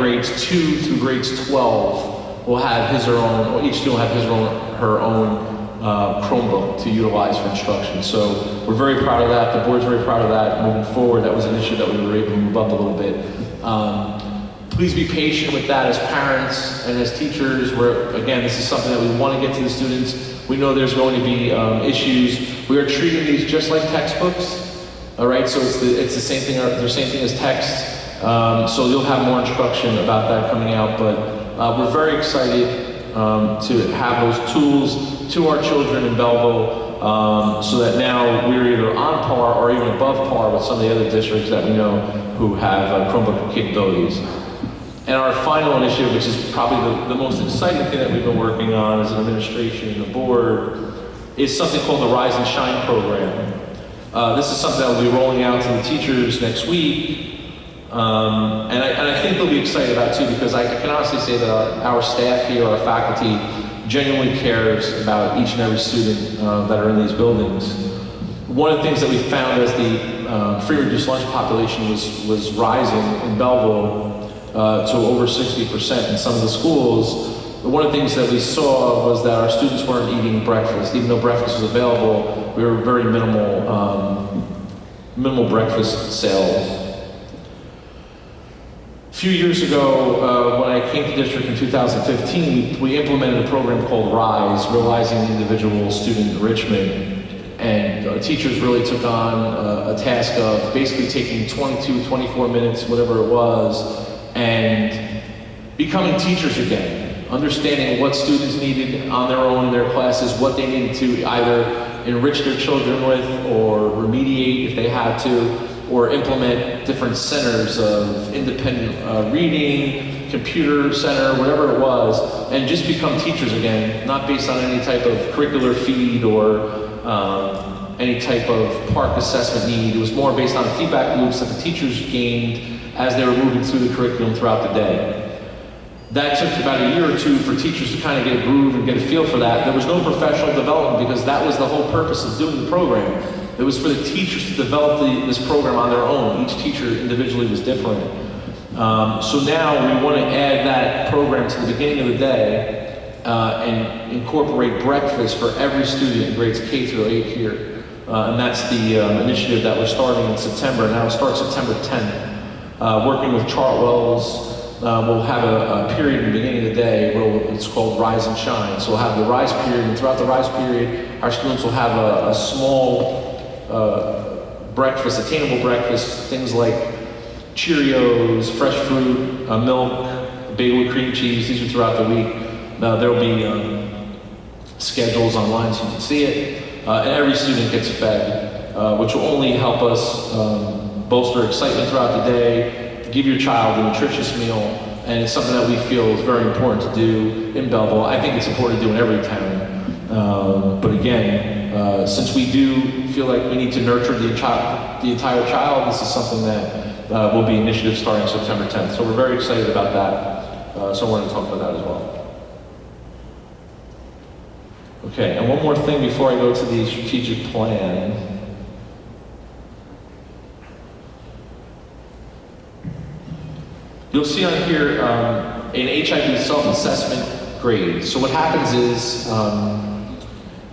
grades 2 through grades 12 will have his or own, or each student will have his or her own Chromebook to utilize for instruction. So we're very proud of that. The board's very proud of that. Moving forward, that was an issue that we were able to move up a little bit. Please be patient with that as parents and as teachers. Again, this is something that we want to get to the students. We know there's going to be issues. We are treating these just like textbooks. All right, so it's the same thing. The same thing as text. So you'll have more instruction about that coming out. But we're very excited to have those tools to our children in Belleville, so that now we're either on par or even above par with some of the other districts that we know who have Chromebook capabilities. And our final initiative, which is probably the most exciting thing that we've been working on as an administration and the board, is something called the Rise and Shine program. This is something that will be rolling out to the teachers next week. And I think they'll be excited about it too, because I can honestly say that our staff here, our faculty, genuinely cares about each and every student that are in these buildings. One of the things that we found as the free reduced lunch population was rising in Belleville to over 60% in some of the schools, one of the things that we saw was that our students weren't eating breakfast. Even though breakfast was available, we were very minimal breakfast sales. A few years ago, when I came to district in 2015, we implemented a program called RISE, Realizing Individual Student Enrichment. And teachers really took on a task of basically taking 22, 24 minutes, whatever it was, and becoming teachers again, understanding what students needed on their own in their classes, what they needed to either enrich their children with or remediate if they had to, or implement different centers of independent reading, computer center, whatever it was, and just become teachers again, not based on any type of curricular feed or any type of PARCC assessment need. It was more based on feedback loops that the teachers gained as they were moving through the curriculum throughout the day. That took about a year or two for teachers to kind of get a groove and get a feel for that. There was no professional development because that was the whole purpose of doing the program. It was for the teachers to develop this program on their own. Each teacher individually was different. So now we want to add that program to the beginning of the day and incorporate breakfast for every student in grades K through 8 here. And that's the initiative that we're starting in September. Now it starts September 10th. Working with Chartwell's, we'll have a period in the beginning of the day where it's called Rise and Shine. So we'll have the Rise period, and throughout the Rise period, our students will have a small breakfast, attainable breakfast, things like Cheerios, fresh fruit, milk, bagel with cream cheese. These are throughout the week. There'll be schedules online so you can see it, and every student gets fed, which will only help us bolster excitement throughout the day, give your child a nutritious meal, and it's something that we feel is very important to do in Belleville. I think it's important to do in every town, but again, since we do feel like we need to nurture the entire child, this is something that will be initiative starting September 10th. So we're very excited about that, so I wanted to talk about that as well. Okay, and one more thing before I go to the strategic plan. You'll see on here an HIB self-assessment grade. So what happens is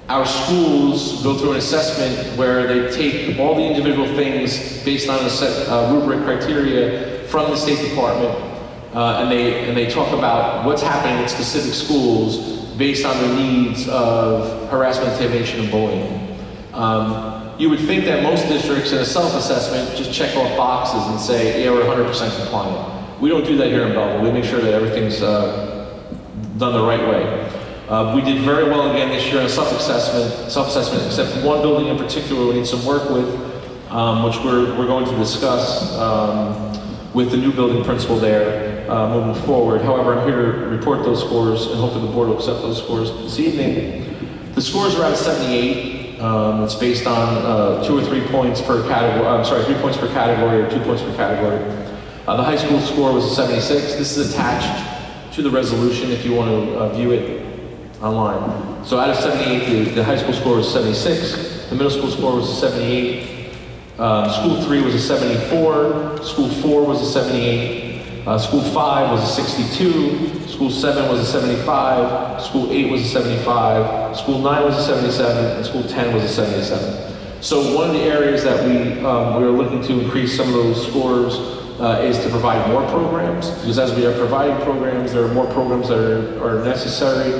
our schools go through an assessment where they take all the individual things based on a set rubric criteria from the State Department, and they talk about what's happening in specific schools based on the needs of harassment, intimidation, and bullying. You would think that most districts in a self-assessment just check off boxes and say, yeah, we're 100% compliant. We don't do that here in Belleville. We make sure that everything's done the right way. We did very well again this year on self-assessment, except one building in particular we need some work with, which we're going to discuss with the new building principal there moving forward. However, I'm here to report those scores and hopefully the board will accept those scores this evening. The scores are at 78. It's based on 2 or 3 points per category. 3 points per category or 2 points per category. The high school score was a 76. This is attached to the resolution if you want to view it online. So out of 78, the high school score was 76. The middle school score was a 78. School 3 was a 74. School 4 was a 78. School 5 was a 62, School 7 was a 75, School 8 was a 75, School 9 was a 77, and School 10 was a 77. So one of the areas that we are looking to increase some of those scores is to provide more programs, because as we are providing programs, there are more programs that are necessary.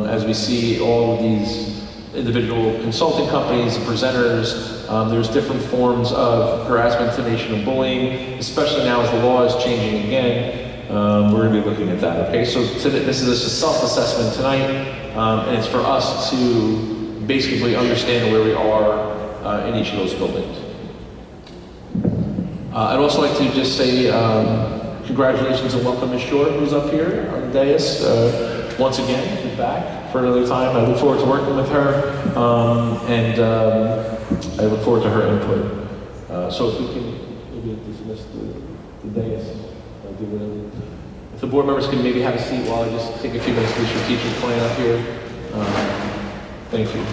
As we see all of these individual consulting companies and presenters, there's different forms of harassment, intimidation, and bullying, especially now as the law is changing again. We're going to be looking at that, okay? So this is a self-assessment tonight, and it's for us to basically understand where we are in each of those buildings. I'd also like to just say congratulations and welcome Ms. Shore, who's up here on the dais. Once again, she's back for another time. I look forward to working with her, and I look forward to her input. So if we can maybe dismiss the dais. If the board members can maybe have a seat while I just take a few minutes for the strategic plan up here. Thank you.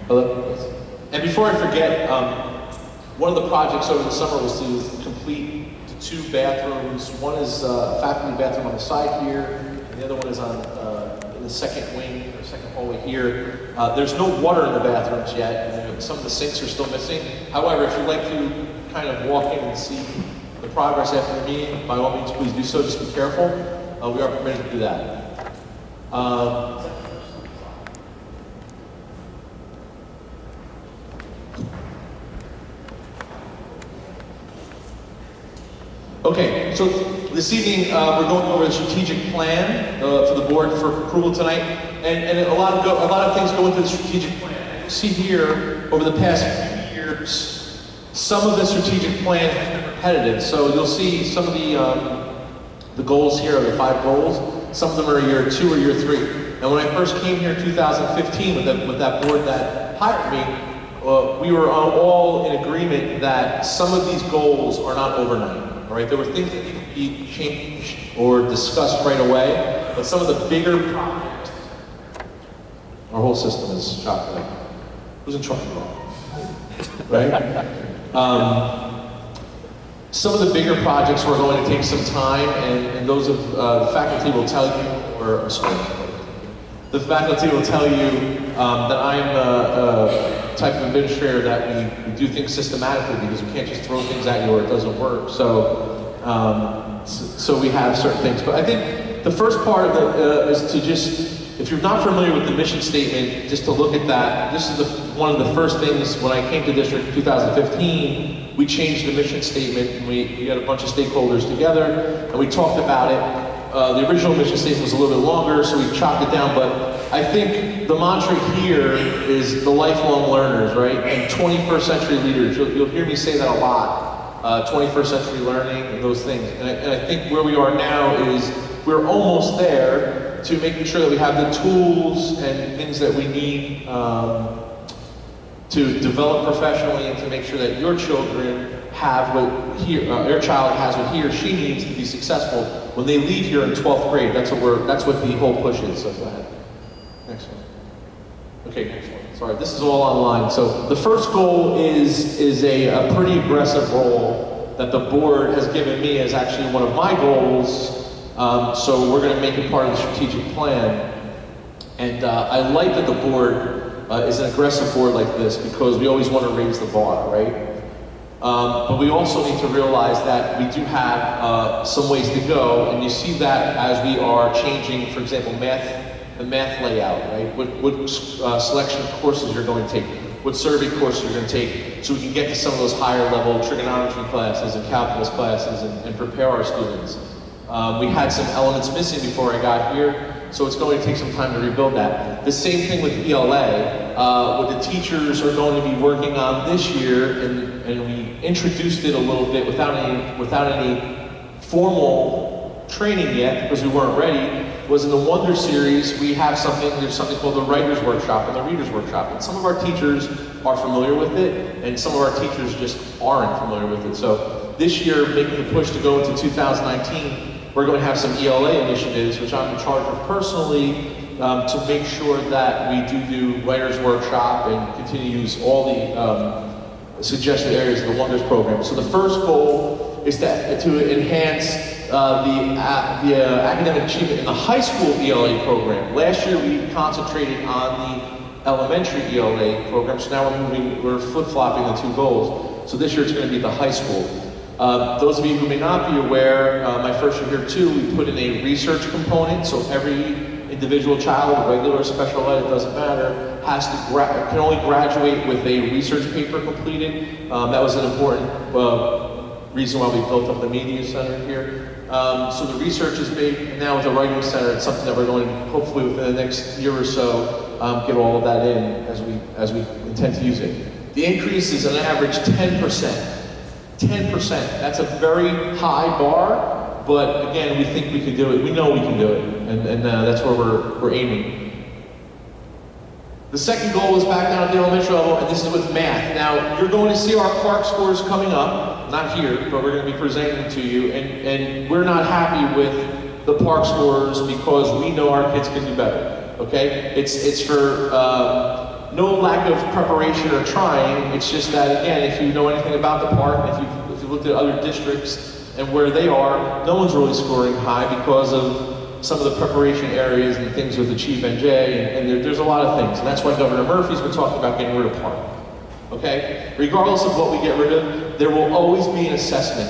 Hello? And before I forget, one of the projects over the summer was to complete the 2 bathrooms. One is a faculty bathroom on the side here, and the other one is on in the second wing, or second hallway here. There's no water in the bathrooms yet, and some of the sinks are still missing. However, if you'd like to kind of walk in and see the progress after the meeting, by all means, please do so. Just be careful. We are permitted to do that. Okay, so this evening we're going over the strategic plan for the board for approval tonight, and a lot of things go into the strategic plan. And you'll see here over the past few years, some of the strategic plan has been repetitive. So you'll see some of the goals here are the 5 goals. Some of them are year 2 or year 3. And when I first came here in 2015 with that board that hired me, we were all in agreement that some of these goals are not overnight. All right, there were things that needed to be changed or discussed right away, but some of the bigger projects, our whole system is shot down. Who's in trouble? Right? Some of the bigger projects were going to take some time, and those of the faculty will tell you, or sorry, the faculty will tell you that I'm a type of administrator that we do things systematically, because we can't just throw things at you or it doesn't work. So, so we have certain things. But I think the first part of it is to just, if you're not familiar with the mission statement, just to look at that. This is one of the first things when I came to district in 2015. We changed the mission statement, and we got a bunch of stakeholders together, and we talked about it. The original mission statement was a little bit longer, so we chopped it down, but I think the mantra here is the lifelong learners, right? And 21st century leaders. You'll hear me say that a lot. 21st century learning and those things. And I think where we are now is we're almost there to making sure that we have the tools and things that we need to develop professionally, and to make sure that your children have what your child has what he or she needs to be successful when they leave here in 12th grade. That's what the whole push is. So go ahead. Next one. Okay, next one. Sorry, this is all online. So the first goal is a pretty aggressive role that the board has given me as actually one of my goals. So we're going to make it part of the strategic plan. And I like that the board is an aggressive board like this, because we always want to raise the bar, right? But we also need to realize that we do have some ways to go, and you see that as we are changing, for example, the math layout, right? What selection of courses you're going to take, what survey courses you're going to take, so we can get to some of those higher level trigonometry classes and calculus classes and prepare our students. We had some elements missing before I got here, so it's going to take some time to rebuild that. The same thing with ELA, what the teachers are going to be working on this year, and we introduced it a little bit without any formal training yet because we weren't ready, was in the Wonder series. There's something called the Writer's Workshop and the Reader's Workshop. And some of our teachers are familiar with it, and some of our teachers just aren't familiar with it. So this year, making the push to go into 2019, we're going to have some ELA initiatives, which I'm in charge of personally, to make sure that we do Writer's Workshop and continue to use all the suggested areas of the Wonders program. So the first goal is to enhance the academic achievement in the high school ELA program. Last year we concentrated on the elementary ELA program, so now we're flip-flopping the two goals. So this year it's going to be the high school. Those of you who may not be aware, my first year here too, we put in a research component, so every individual child, regular or special ed, it doesn't matter, can only graduate with a research paper completed. That was an important reason why we built up the media center here. So the research is big, and now with the writing center, it's something that we're going to hopefully within the next year or so get all of that in as we intend to use it. The increase is an average 10%. 10%. That's a very high bar, but again, we think we can do it. We know we can do it, and that's where we're aiming. The second goal is back down at the elementary level, and this is with math. Now, you're going to see our Park scores coming up, not here, but we're going to be presenting them to you, and we're not happy with the Park scores because we know our kids can do better, okay? It's for no lack of preparation or trying. It's just that, again, if you know anything about the Park, and if you've looked at other districts and where they are, no one's really scoring high because of some of the preparation areas and things with Achieve NJ, and there's a lot of things. And that's why Governor Murphy's been talking about getting rid of Park. Okay? Regardless of what we get rid of, there will always be an assessment.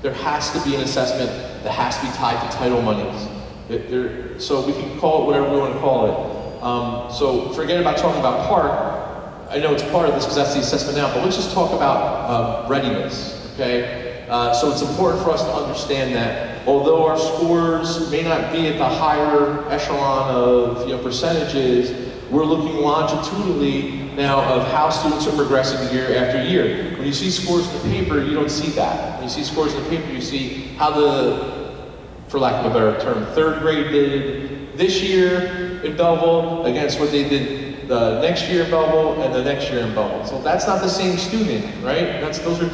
There has to be an assessment that has to be tied to title monies. So we can call it whatever we want to call it. So forget about talking about Park. I know it's part of this because that's the assessment now, but let's just talk about readiness. Okay? So it's important for us to understand that although our scores may not be at the higher echelon of percentages, we're looking longitudinally now of how students are progressing year after year. When you see scores in the paper, you don't see that. When you see scores in the paper, you see how for lack of a better term, third grade did this year in Belleville against what they did the next year in Belleville and the next year in Belleville. So that's not the same student, right? Those are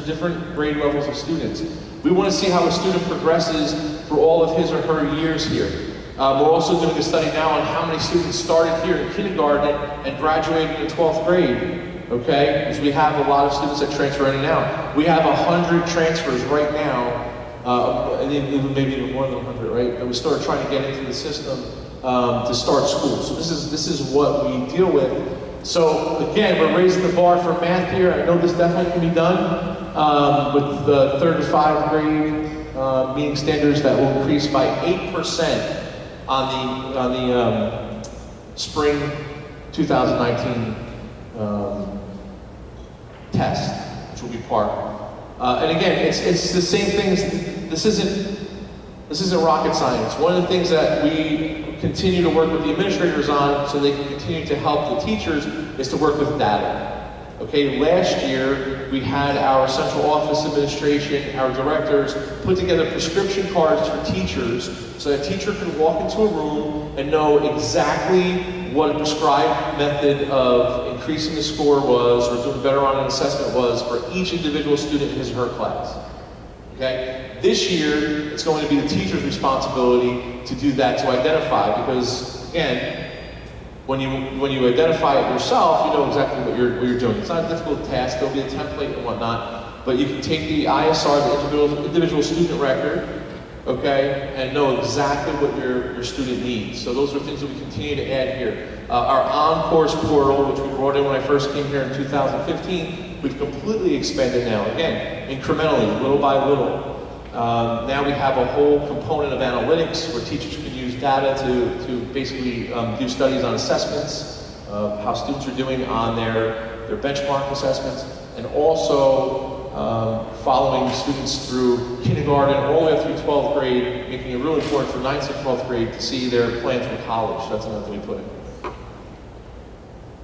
different grade levels of students. We want to see how a student progresses for all of his or her years here. We're also doing a study now on how many students started here in kindergarten and graduated in 12th grade, okay? Because we have a lot of students that transfer in and out. We have 100 transfers right now, maybe even more than 100, right? And we started trying to get into the system to start school. So this is what we deal with. So again, we're raising the bar for math here. I know this definitely can be done with the 3rd to 5th grade meeting standards that will increase by 8% on the spring 2019 test, which will be Park. And again, it's the same things. This isn't rocket science. One of the things that we continue to work with the administrators on so they can continue to help the teachers is to work with data. Okay, last year we had our central office administration, our directors, put together prescription cards for teachers so that a teacher could walk into a room and know exactly what a prescribed method of increasing the score was or doing better on an assessment was for each individual student in his or her class. Okay? This year, it's going to be the teacher's responsibility to do that, to identify, because again, when you identify it yourself, you know exactly what you're doing. It's not a difficult task. There'll be a template and whatnot, but you can take the ISR, the individual student record, okay, and know exactly what your student needs. So those are things that we continue to add here. Our on-course portal, which we brought in when I first came here in 2015, we've completely expanded now. Again, incrementally, little by little. Now we have a whole component of analytics where teachers can use data to basically do studies on assessments, how students are doing on their benchmark assessments, and also following students through kindergarten all the way up through 12th grade, making it really important for 9th and 12th grade to see their plan through college. That's another thing we put in.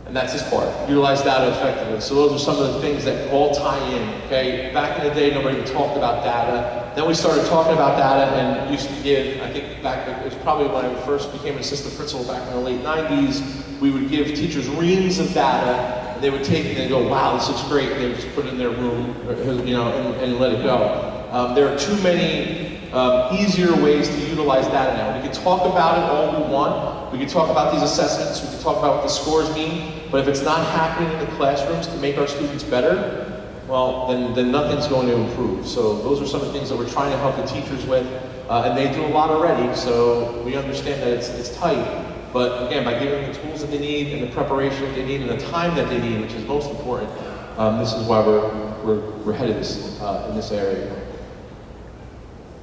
And that's this part, utilize data effectively. So those are some of the things that all tie in, okay? Back in the day, nobody even talked about data. Then we started talking about data and used to give, I think back, it was probably when I first became an assistant principal back in the late 90s, we would give teachers reams of data, and they would take it and go, wow, this looks great, and they would just put it in their room, and let it go. There are too many easier ways to utilize data now. We can talk about it all we want. We can talk about these assessments, we can talk about what the scores mean, but if it's not happening in the classrooms to make our students better, well, then nothing's going to improve. So those are some of the things that we're trying to help the teachers with, and they do a lot already, so we understand that it's tight. But again, by giving them the tools that they need, and the preparation that they need, and the time that they need, which is most important, this is why we're headed in this area.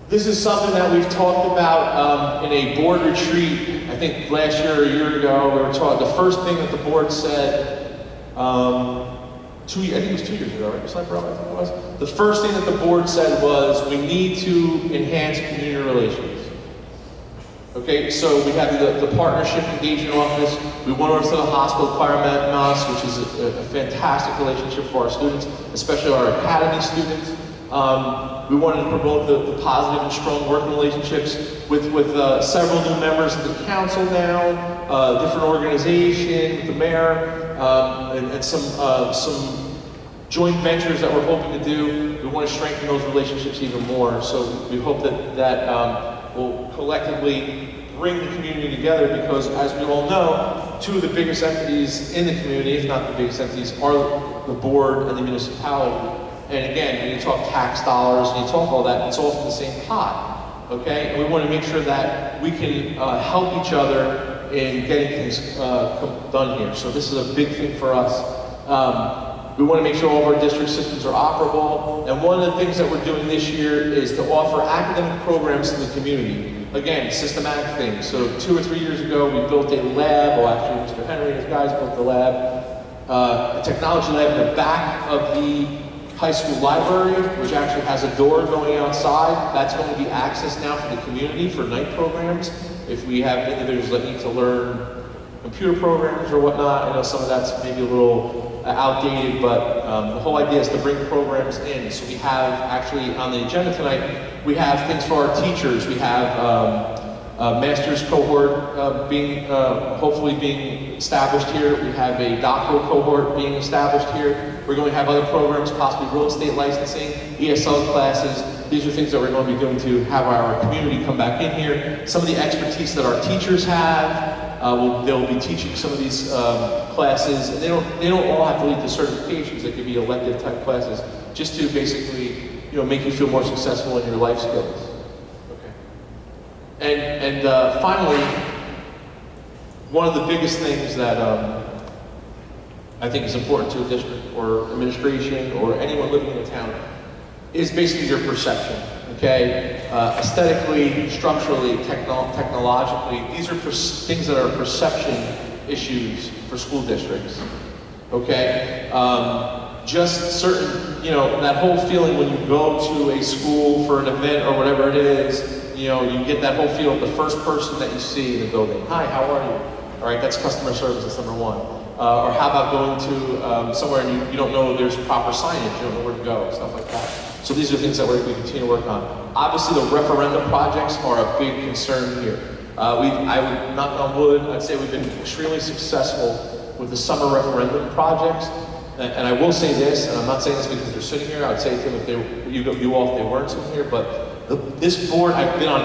This is something that we've talked about in a board retreat, I think last year or a year ago. We were talking, the first thing that the board said, I think it was 2 years ago, right? Sniper, I think it was. The first thing that the board said was, we need to enhance community relations. Okay, so we have the partnership engagement office. We went over to the hospital, Clairemont, which is a fantastic relationship for our students, especially our academy students. We wanted to promote the positive and strong working relationships with several new members of the council now, different organization, with the mayor, and some joint ventures that we're hoping to do. We want to strengthen those relationships even more. So we hope that will collectively bring the community together, because as we all know, two of the biggest entities in the community, if not the biggest entities, are the board and the municipality. And again, when you talk tax dollars and you talk all that, it's all from the same pot, okay? And we want to make sure that we can help each other in getting things done here. So this is a big thing for us. We want to make sure all of our district systems are operable. And one of the things that we're doing this year is to offer academic programs to the community. Again, systematic things. So 2 or 3 years ago, we built a lab, well actually Mr. Henry and his guys built the lab, a technology lab in the back of the high school library, which actually has a door going outside. That's going to be accessed now for the community for night programs. If we have individuals that need to learn computer programs or whatnot, I know some of that's maybe a little outdated, but the whole idea is to bring programs in. So we have actually on the agenda tonight, we have things for our teachers. We have a master's cohort hopefully being established here. We have a doctoral cohort being established here. We're going to have other programs, possibly real estate licensing, ESL classes. These are things that we're going to be doing to have our community come back in here. Some of the expertise that our teachers have, they'll be teaching some of these classes, and they don't all have to lead to certifications. They could be elective type classes, just to basically, make you feel more successful in your life skills. Okay. And finally, one of the biggest things that I think is important to a district or administration or anyone living in a town is basically your perception, okay? Aesthetically, structurally, technologically, these are things that are perception issues for school districts, okay? Just certain, that whole feeling when you go to a school for an event or whatever it is, you get that whole feel of the first person that you see in the building. Hi, how are you? All right, that's customer service, that's number one. Or how about going to somewhere and you don't know there's proper signage, you don't know where to go, stuff like that. So these are things that we continue to work on. Obviously the referendum projects are a big concern here. I would knock on wood, I'd say we've been extremely successful with the summer referendum projects. And I will say this, and I'm not saying this because they're sitting here, I would say to them if they weren't sitting here, but this board, I've been on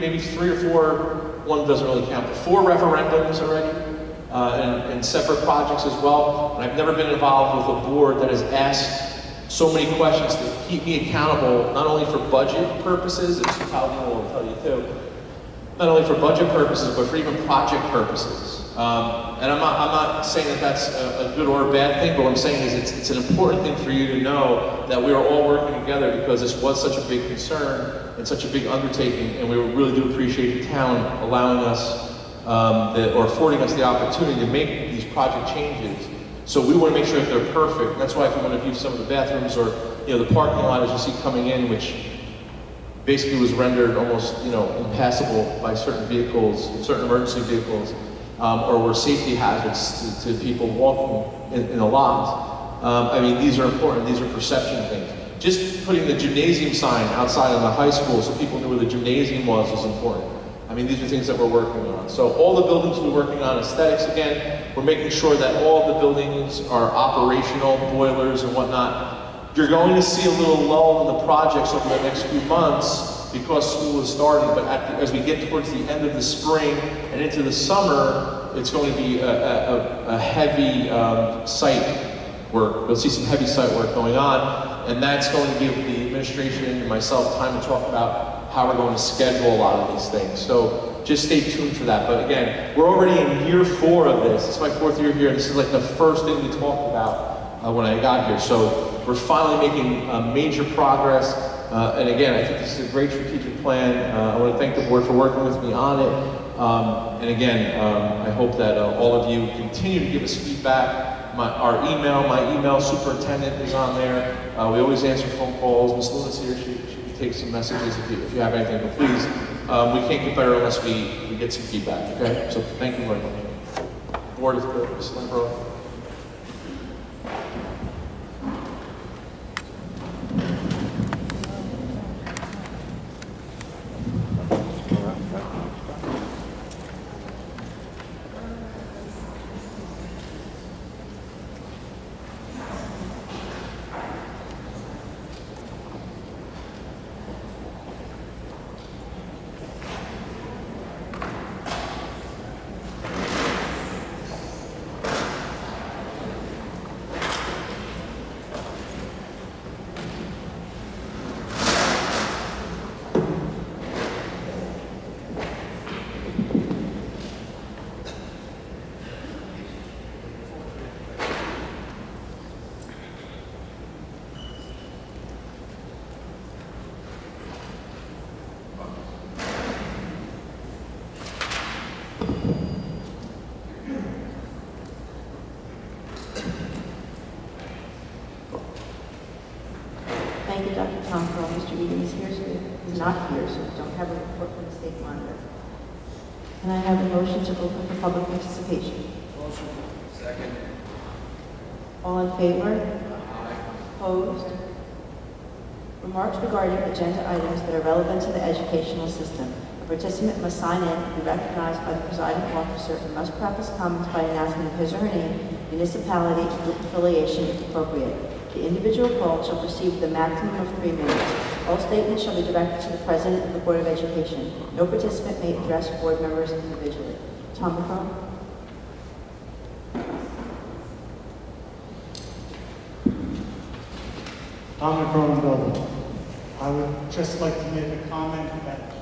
maybe three or four, one doesn't really count, but 4 referendums already. And separate projects as well. And I've never been involved with a board that has asked so many questions to keep me accountable, not only for budget purposes, as Paladino will tell you too, not only for budget purposes, but for even project purposes. And I'm not saying that that's a good or a bad thing, but what I'm saying is it's an important thing for you to know that we are all working together, because this was such a big concern and such a big undertaking, and we really do appreciate the town allowing us or affording us the opportunity to make these project changes So we want to make sure that they're perfect. That's why if you want to view some of the bathrooms or, the parking lot as you see coming in, which basically was rendered almost, impassable by certain vehicles, certain emergency vehicles, or were safety hazards to people walking in the lot. I mean, these are important. These are perception things. Just putting the gymnasium sign outside of the high school so people knew where the gymnasium was important. I mean, these are things that we're working on. So all the buildings we're working on, aesthetics again, we're making sure that all the buildings are operational, boilers and whatnot. You're going to see a little lull in the projects over the next few months because school is starting, but as we get towards the end of the spring and into the summer, it's going to be a heavy site work. You'll see some heavy site work going on, and that's going to give the administration and myself time to talk about how we're going to schedule a lot of these things. So just stay tuned for that. But again, we're already in year 4 of this. It's my 4th year here, and this is like the first thing we talked about when I got here. So we're finally making major progress. And again, I think this is a great strategic plan. I want to thank the board for working with me on it. And again, I hope that all of you continue to give us feedback. My email superintendent is on there. We always answer phone calls. Ms. Luna's here. She can take some messages if you have anything. But please, we can't get better unless we get some feedback. Okay? So thank you very much. Board is good. Ms. Lambro. Thank you, Dr. Tomko. Mr. Egan is here, so he's not here, so we don't have a report from the state monitor. Can I have a motion to open for public participation? Motion. Second. All in favor? Aye. Opposed? Remarks regarding agenda items that are relevant to the educational system. A participant must sign in and be recognized by the presiding officer and must preface comments by announcement of his or her name, municipality, and group affiliation if appropriate. The individual called shall proceed with a maximum of 3 minutes. All statements shall be directed to the President of the Board of Education. No participant may address board members individually. Tom McCrum. Tom McCrum, Belleville. I would just like to make a comment that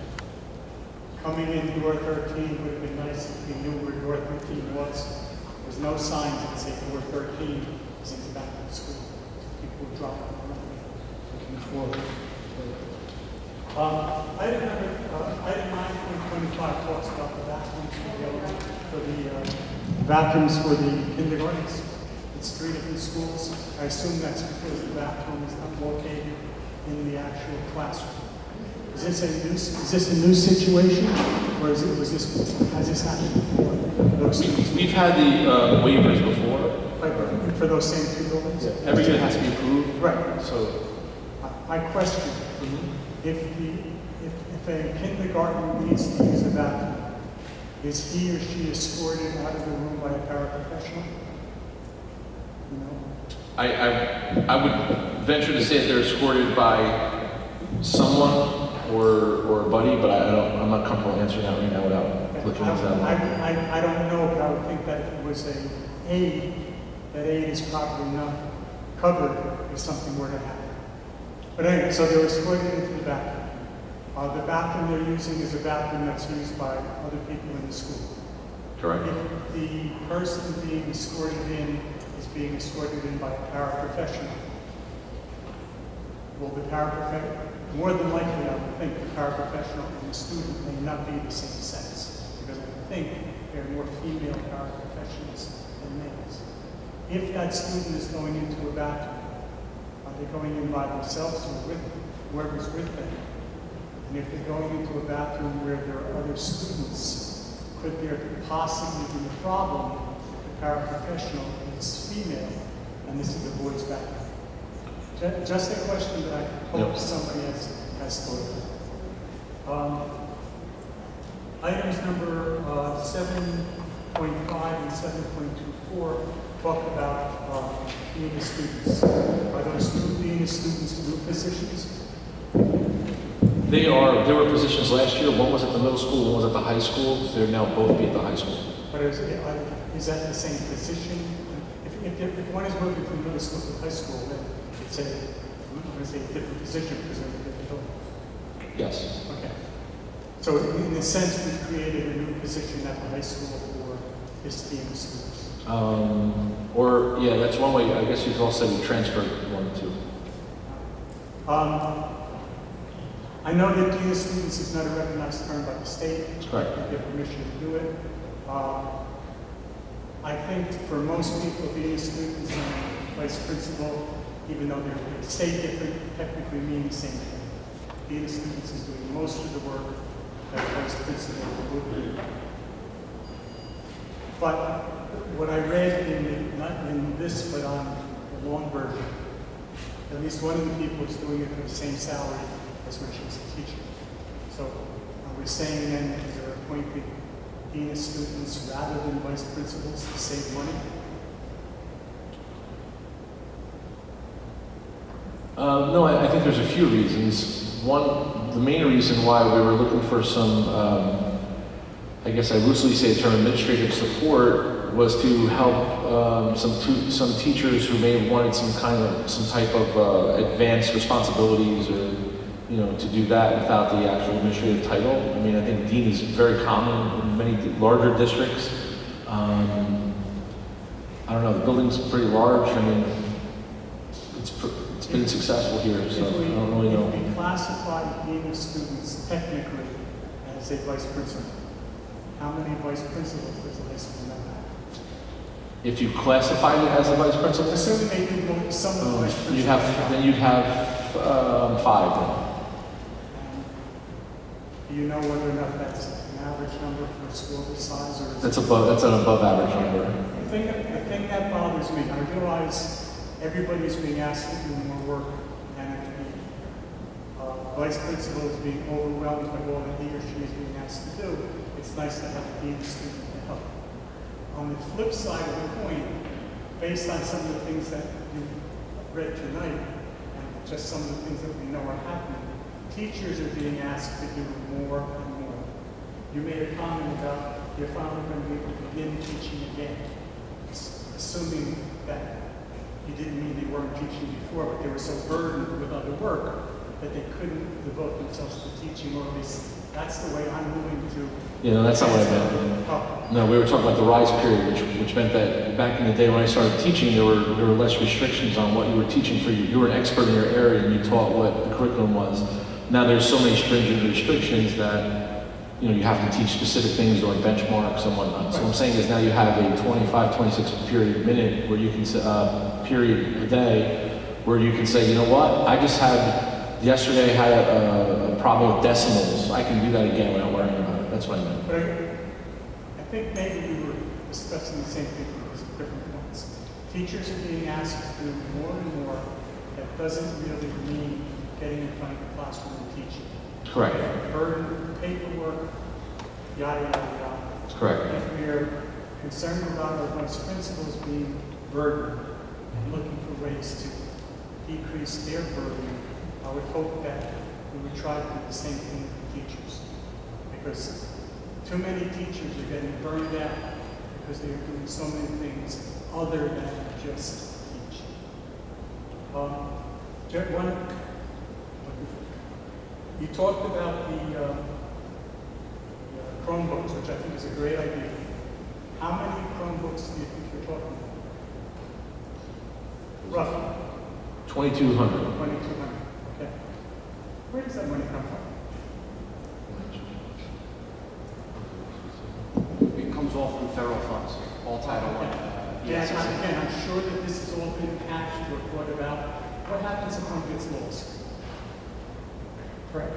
coming in door 13 would have been nice if we knew where door 13 was. There's no signs that say door 13 is in the back of the school. People would drop them looking forward. Item 9.25 talks about the bathrooms for the kindergartens. It's 3 different schools. I assume that's because the bathroom is not located in the actual classroom. Is this a new situation, or has this happened before? We've had the waivers before. Like, for those same 2 buildings? Yeah. Every unit has to be approved. Right. So, my question, if a kindergarten needs to use a bathroom, is he or she escorted out of the room by a paraprofessional? You know? I would venture to say they're escorted by someone or a buddy, but I'm not comfortable answering that right now without looking into that. I don't know, but I would think that if it was an aid, that aid is probably not covered if something were to happen. But anyway, so they're escorted into the bathroom. The bathroom they're using is a bathroom that's used by other people in the school. Correct. If the person being escorted in is being escorted in by a paraprofessional, will the paraprofessional, more than likely I would think the paraprofessional and the student may not be the same sex, because I think there are more female paraprofessionals than males. if that student is going into a bathroom, are they going in by themselves or with whoever's with them? And if they're going into a bathroom where there are other students, could there possibly be a problem if the paraprofessional is female and this is a boy's bathroom? Just a question that I hope Yep. somebody has thought of. Items number 7.5 and 7.24 talk about dean of students. Are those two dean of students new positions? There were positions last year. One was at the middle school, one was at the high school. They're now both be at the high school. But is that the same position? If one is moving from middle school to high school, then it's I'm going to say a different position because they're in a different building. Yes. Okay. So in a sense, we've created a new position at the high school for this team of students. Or, yeah, that's one way. I guess you could also say we transferred one or two. I know that dean of students is not a recognized term by the state. That's correct. They get permission to do it. I think for most people, dean of students and vice principal, even though they say different, technically mean the same thing. Dean of students is doing most of the work that vice principal would do. But what I read not in this, but on the long version, at least one of the people is doing it for the same salary as when she was a teacher. So are we saying then that they're appointing dean of students rather than vice principals to save money? No, I think there's a few reasons. One, the main reason why we were looking for some, I guess I loosely say the term administrative support, was to help some teachers who may have wanted some type of advanced responsibilities, or to do that without the actual administrative title. I mean, I think dean is very common in many larger districts. I don't know. The building's pretty large. I mean, it's been successful here, so I don't really know. If we classify dean of students technically as a vice principal, how many vice principals does a high school now have? If you classify it as a vice principal, Assuming they do some of the vice principals. you'd have 5 then. Do you know whether or not that's an average number for a school this size, or is That's an above average number. The thing that bothers me, I realize everybody's being asked to do more work, and if the vice principal is being overwhelmed by all that he or she is being asked to do, it's nice to have a dean student to help. On the flip side of the coin, based on some of the things that you read tonight, and just some of the things that we know are happening, teachers are being asked to do more and more. You made a comment about you're finally going to be able to begin teaching again, assuming that you didn't mean they weren't teaching before, but they were so burdened with other work that they couldn't devote themselves to teaching, or at least that's the way I'm willing to. Yeah, no, that's not what I meant. Oh, No, we were talking about the rise period, which meant that back in the day when I started teaching, there were less restrictions on what you were teaching for you. You were an expert in your area and you taught what the curriculum was. Now there's so many stringent restrictions that you have to teach specific things during benchmarks and whatnot. So what I'm saying is now you have a 25, 26 period a minute where you can period a day where you can say, you know what, yesterday I had a problem with decimals. I can do that again without worrying about it. That's what I meant. but I think maybe we were discussing the same thing from different points. Teachers are being asked to do more and more. That doesn't really mean getting in front of the classroom and teaching. Correct. Burden, paperwork, yada, yada, yada. That's correct. If we're concerned about our vice principals being burdened and looking for ways to decrease their burden, I would hope that we would try to do the same thing with teachers. Because too many teachers are getting burned out because they're doing so many things other than just teach. You talked about the Chromebooks, which I think is a great idea. How many Chromebooks do you think you're talking about? Roughly. 2,200. 2,200. Okay. Where does that money come from? It comes all from federal funds, all Title I. Yes. Again, I'm sure that this has all been hashed or thought about. What happens if one gets lost? Correct.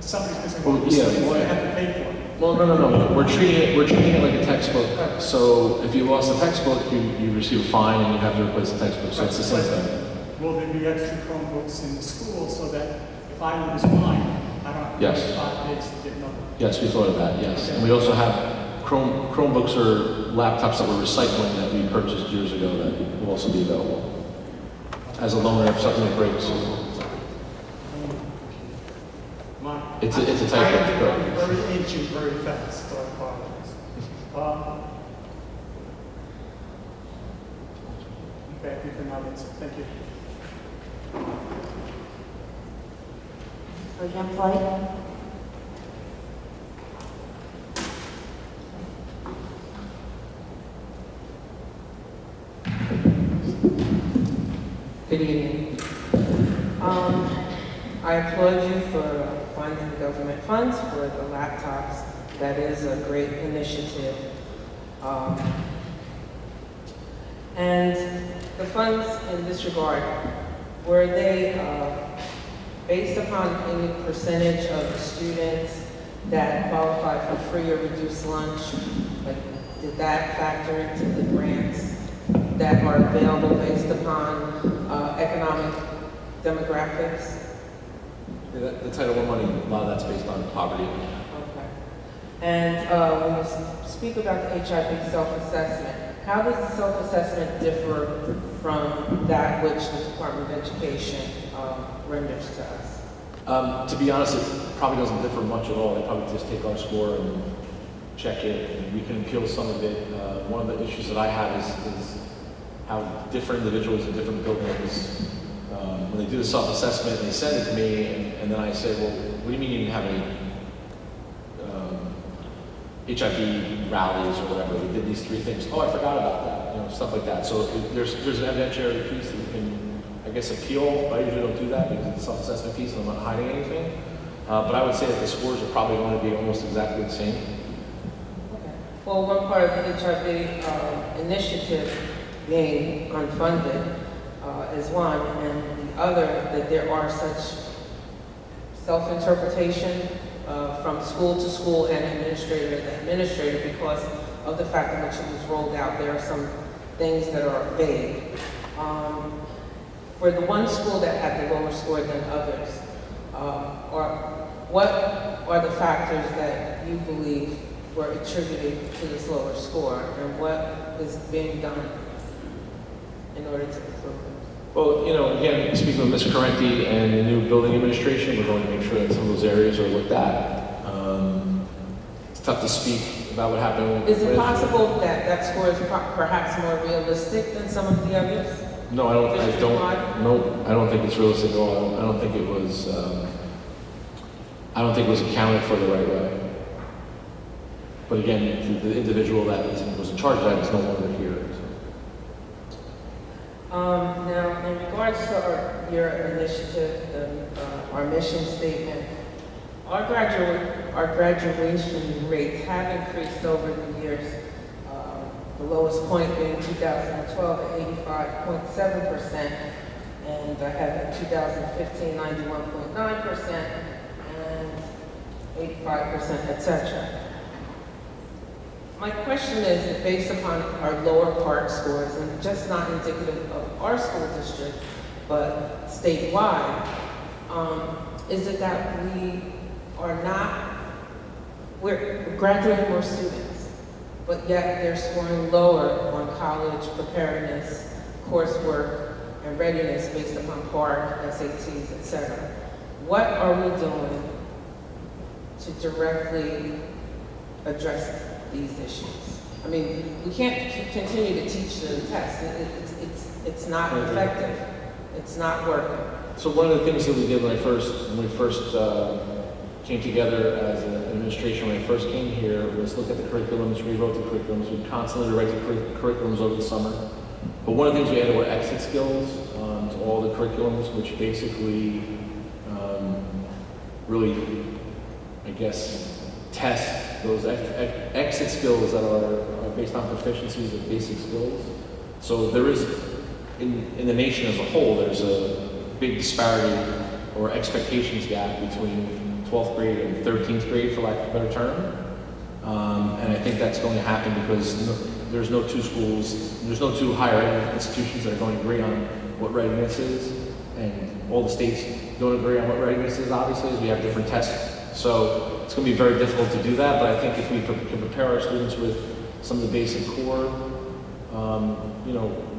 Somebody's missing Well, one. yeah, Students well, that have to pay for it. Well, no. We're treating it like a textbook. So if you lost a textbook, you receive a fine and you have to replace the textbook. So it's the same thing. Will there be extra Chromebooks in the school so that if I lose mine, I don't have to Yes. wait 5 days to get another? Yes, we thought of that, yes. And we also have Chromebooks are laptops that we're recycling that we purchased years ago that will also be available as a loaner if something breaks. Mine. It's a type I of am code. very ancient, very fast, so I apologize. Okay, you can have it. Thank you. Pro Tem Flight? Good evening. I applaud you for finding government funds for the laptops. That is a great initiative. And the funds in this regard, were they based upon any percentage of the students that qualify for free or reduced lunch? Like, did that factor into the grants that are available based upon economic demographics? The Title I money, a lot of that's based on poverty. Okay. And when you speak about the HIV self-assessment, how does the self-assessment differ from that which the Department of Education renders to us? To be honest, it probably doesn't differ much at all. They probably just take our score and check it, and we can appeal some of it. One of the issues that I have is how different individuals in different buildings, when they do the self-assessment, they send it to me, and then I say, well, what do you mean you didn't have any HIV rallies or whatever? We did these 3 things. Oh, I forgot about that, stuff like that. So there's an evidentiary piece that you can, I guess, appeal, but I usually don't do that because it's a self-assessment piece and I'm not hiding anything. But I would say that the scores are probably going to be almost exactly the same. Okay. Well, one part of the HIV initiative being unfunded is one, and the other, that there are such self-interpretation from school to school and administrator to administrator because of the fact in which it was rolled out. There are some things that are vague. For the one school that had the lower score than others, what are the factors that you believe were attributed to this lower score, and what is being done in order to improve it? Well, again, speaking with Ms. Carenti and the new building administration, we're going to make sure that some of those areas are looked at. It's tough to speak about what happened. Is it possible that that score is perhaps more realistic than some of the others? No, I don't think it's realistic at all. I don't think it was accounted for the right way. But again, the individual that was in charge of that is no longer here. Now, in regards to your initiative, our mission statement, our graduation rates have increased over the years. The lowest point being 2012 at 85.7%, and I have in 2015 91.9%, and 85%, etc. My question is, based upon our lower part scores, and just not indicative of our school district, but statewide, is it that we're graduating more students, but yet they're scoring lower on college preparedness, coursework, and readiness based upon PARC, SATs, etc. What are we doing to directly address these issues? I mean, we can't continue to teach the test. It's not effective. It's not working. So one of the things that we did when we first came together as an administration, when I first came here, was look at the curriculums, rewrote the curriculums. We constantly rewrite the curriculums over the summer. But one of the things we added were exit skills to all the curriculums, which basically really, I guess, test those exit skills that are based on proficiencies of basic skills. So there is, in the nation as a whole, there's a big disparity or expectations gap between 12th grade and 13th grade, for lack of a better term. And I think that's going to happen because there's no two schools, there's no two higher ed institutions that are going to agree on what readiness is. And all the states don't agree on what readiness is, obviously, as we have different tests. So it's going to be very difficult to do that, but I think if we can prepare our students with some of the basic core,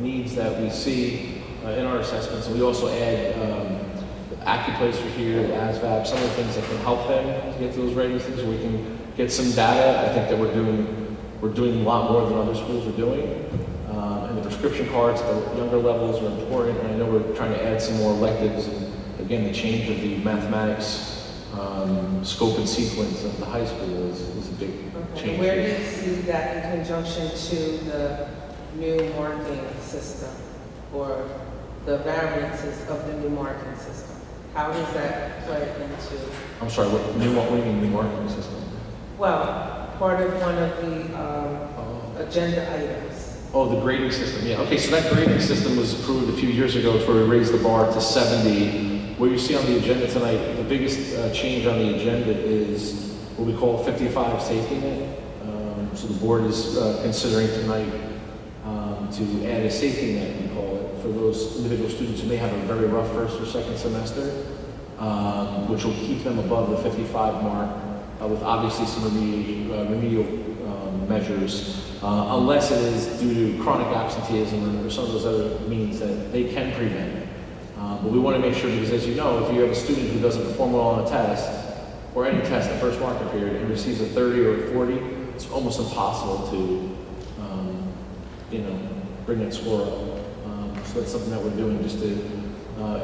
needs that we see in our assessments, and we also add the Acuplacer here, the ASVAB, some of the things that can help them to get to those readiness things, so we can get some data. I think that we're doing a lot more than other schools are doing. And the prescription cards at the younger levels are important, and I know we're trying to add some more electives, and again, the change of the mathematics scope and sequence of the high school is a big change. Where do you see that in conjunction to the new marking system or the variances of the new marking system? How does that play into? I'm sorry, what do you mean new marking system? Well, part of one of the agenda items. Oh, the grading system, yeah. Okay, so that grading system was approved a few years ago. It's where we raised the bar to 70. What you see on the agenda tonight, the biggest change on the agenda is what we call 55 safety net. So the board is considering tonight to add a safety net, we call it, for those individual students who may have a very rough first or second semester, which will keep them above the 55 mark with obviously some remedial measures, unless it is due to chronic absenteeism or some of those other means that they can prevent. But we want to make sure, because as you know, if you have a student who doesn't perform well on a test, or any test the first marking period, and receives a 30 or a 40, it's almost impossible to, bring that score up. So that's something that we're doing just to,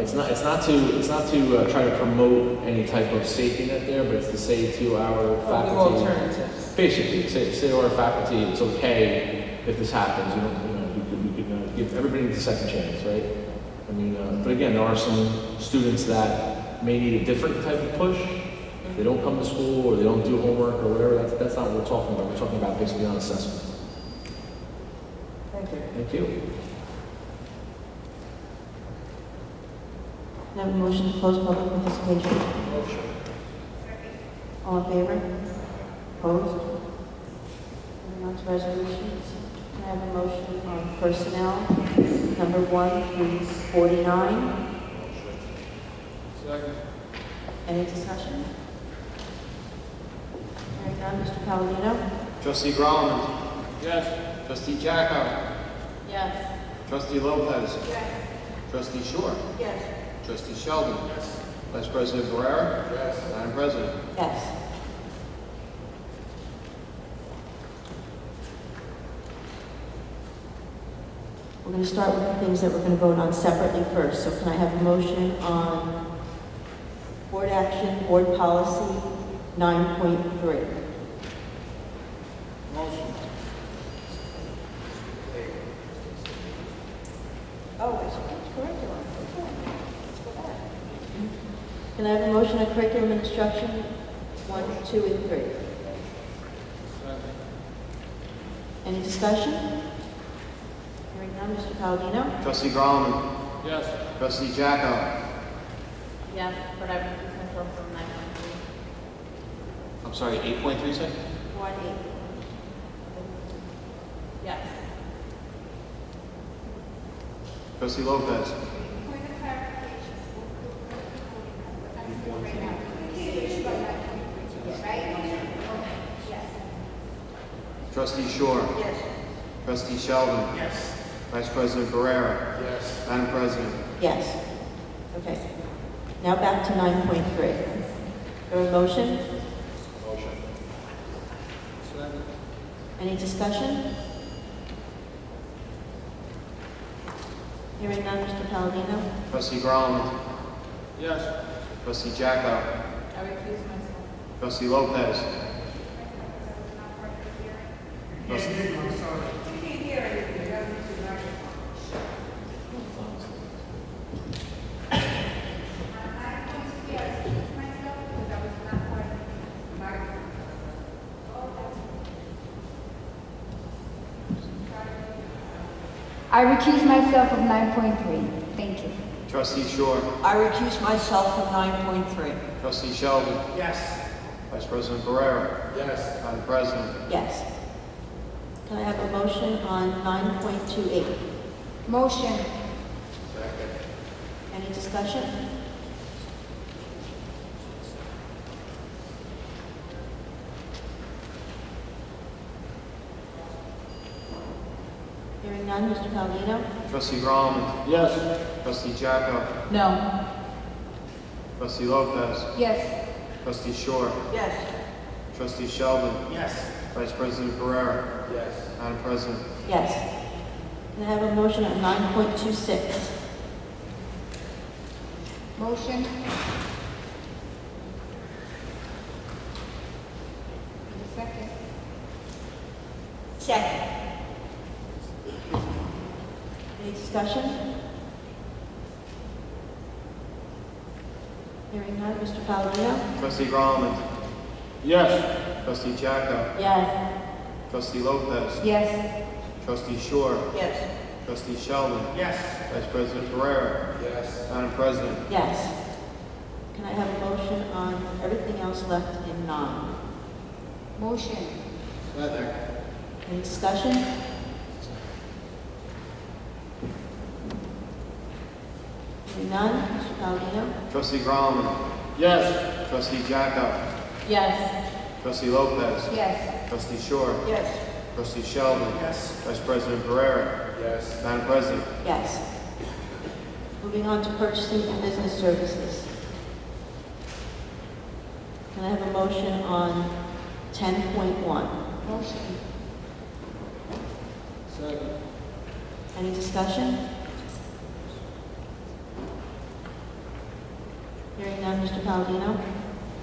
it's not to try to promote any type of safety net there, but it's to say to our faculty, Alternatives. basically, say to our faculty, it's okay if this happens. We could give everybody a second chance, right? I mean, but again, there are some students that may need a different type of push. They don't come to school or they don't do homework or whatever. That's not what we're talking about. We're talking about basically on assessment. Thank you. Thank you. Can I have a motion to close public participation? Motion. All in favor? Opposed? Moving on to resolutions. Can I have a motion on personnel, number 1 through 49? Second. Any discussion? Hearing none, Mr. Palladino? Trustee Groman. Yes. Trustee Jacko. Yes. Trustee Lopez. Yes. Trustee Shore. Yes. Trustee Sheldon. Yes. Vice President Guerrero. Yes. Madam President. Yes. We're going to start with the things that we're going to vote on separately first. So can I have a motion on board action, board policy 9.3? Motion. Oh, it's curriculum. Okay. Let's go back. Can I have a motion on curriculum and instruction 1, 2, and 3? Second. Any discussion? Hearing none, Mr. Palladino? Trustee Groman. Yes. Trustee Jacko. Yes, but I recuse myself from 9.3. I'm sorry, 8.3, sir? 1, 8. Yes. Trustee Lopez. Point of clarification. Right? Yes. Trustee Shore. Yes. Trustee Sheldon. Yes. Vice President Guerrero. Yes. Madam President. Yes. Okay. Now back to 9.3. There a motion? Motion. Second. Any discussion? Hearing none, Mr. Palladino? Trustee Groman. Yes. Trustee Jacko. I recuse myself. Trustee Lopez. Trustee- You can't hear it. You have to use the microphone. I want to excuse myself because I was not part of the microphone. Oh, that's. I recuse myself of 9.3. Thank you. Trustee Shore. I recuse myself from 9.3. Trustee Sheldon. Yes. Vice President Guerrero. Yes. Madam President. Yes. Can I have a motion on 9.28? Motion. Any discussion? Hearing none, Mr. Palladino? Trustee Groman. Yes. Trustee Jacko. No. Trustee Lopez. Yes. Trustee Shore. Yes. Trustee Sheldon. Yes. Vice President Guerrero. Yes. Madam President. Yes. Can I have a motion on 9.26? Motion. Second. Second. Any discussion? Hearing none, Mr. Palladino? Trustee Groman. Yes. Trustee Jacko. Yes. Trustee Lopez. Yes. Trustee Shore. Yes. Trustee Sheldon. Yes. Vice President Guerrero. Yes. Madam President. Yes. Can I have a motion on everything else left in 9? Motion. Second. Any discussion? Hearing none, Mr. Palladino? Trustee Groman. Yes. Trustee Jacko. Yes. Trustee Lopez. Yes. Trustee Shore. Yes. Trustee Sheldon. Yes. Vice President Guerrero. Yes. Madam President. Yes. Moving on to purchasing and business services. Can I have a motion on 10.1? Motion. Second. Any discussion? Hearing none, Mr. Palladino?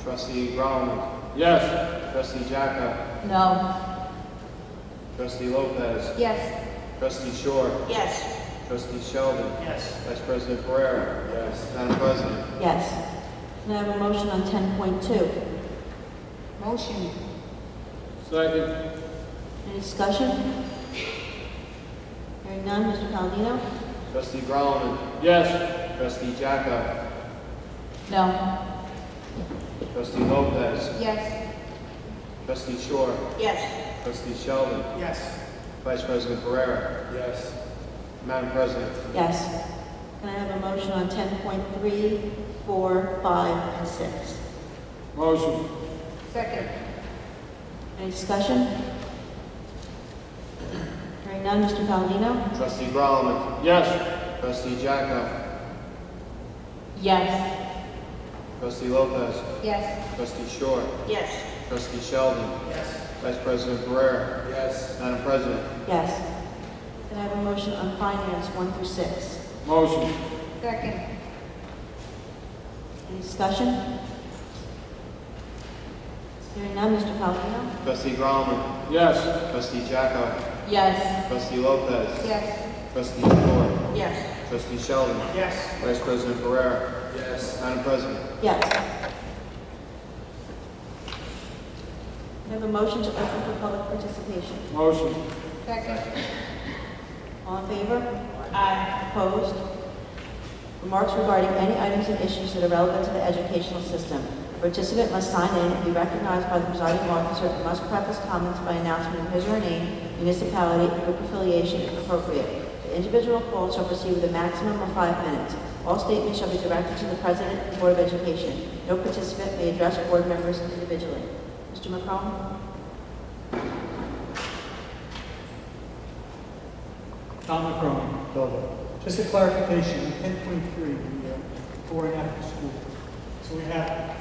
Trustee Groman. Yes. Trustee Jacko. No. Trustee Lopez. Yes. Trustee Shore. Yes. Trustee Sheldon. Yes. Vice President Guerrero. Yes. Madam President. Yes. Can I have a motion on 10.2? Motion. Second. Any discussion? Hearing none, Mr. Palladino? Trustee Groman. Yes. Trustee Jacko. No. Trustee Lopez. Yes. Trustee Shore. Yes. Trustee Sheldon. Yes. Vice President Guerrero. Yes. Madam President. Yes. Can I have a motion on 10.3, 4, 5, and 6? Motion. Second. Any discussion? Hearing none, Mr. Palladino? Trustee Groman. Yes. Trustee Jacko. Yes. Trustee Lopez. Yes. Trustee Shore. Yes. Trustee Sheldon. Yes. Vice President Guerrero. Yes. Madam President. Yes. Can I have a motion on finance 1 through 6? Motion. Second. Any discussion? Hearing none, Mr. Palladino? Trustee Groman. Yes. Trustee Jacko. Yes. Trustee Lopez. Yes. Trustee Shore. Yes. Trustee Sheldon. Yes. Vice President Guerrero. Yes. Madam President. Yes. Can I have a motion to open for public participation? Motion. Second. All in favor? Aye. Opposed? Remarks regarding any items and issues that are relevant to the educational system. A participant must sign in and be recognized by the presiding officer and must preface comments by announcement of his or her name, municipality, and group affiliation if appropriate. The individual called shall proceed with a maximum of 5 minutes. All statements shall be directed to the President of the Board of Education. No participant may address board members individually. Mr. McComb? Tom McCrone, Belleville. Just a clarification, 10.3, the before and after school. So we have,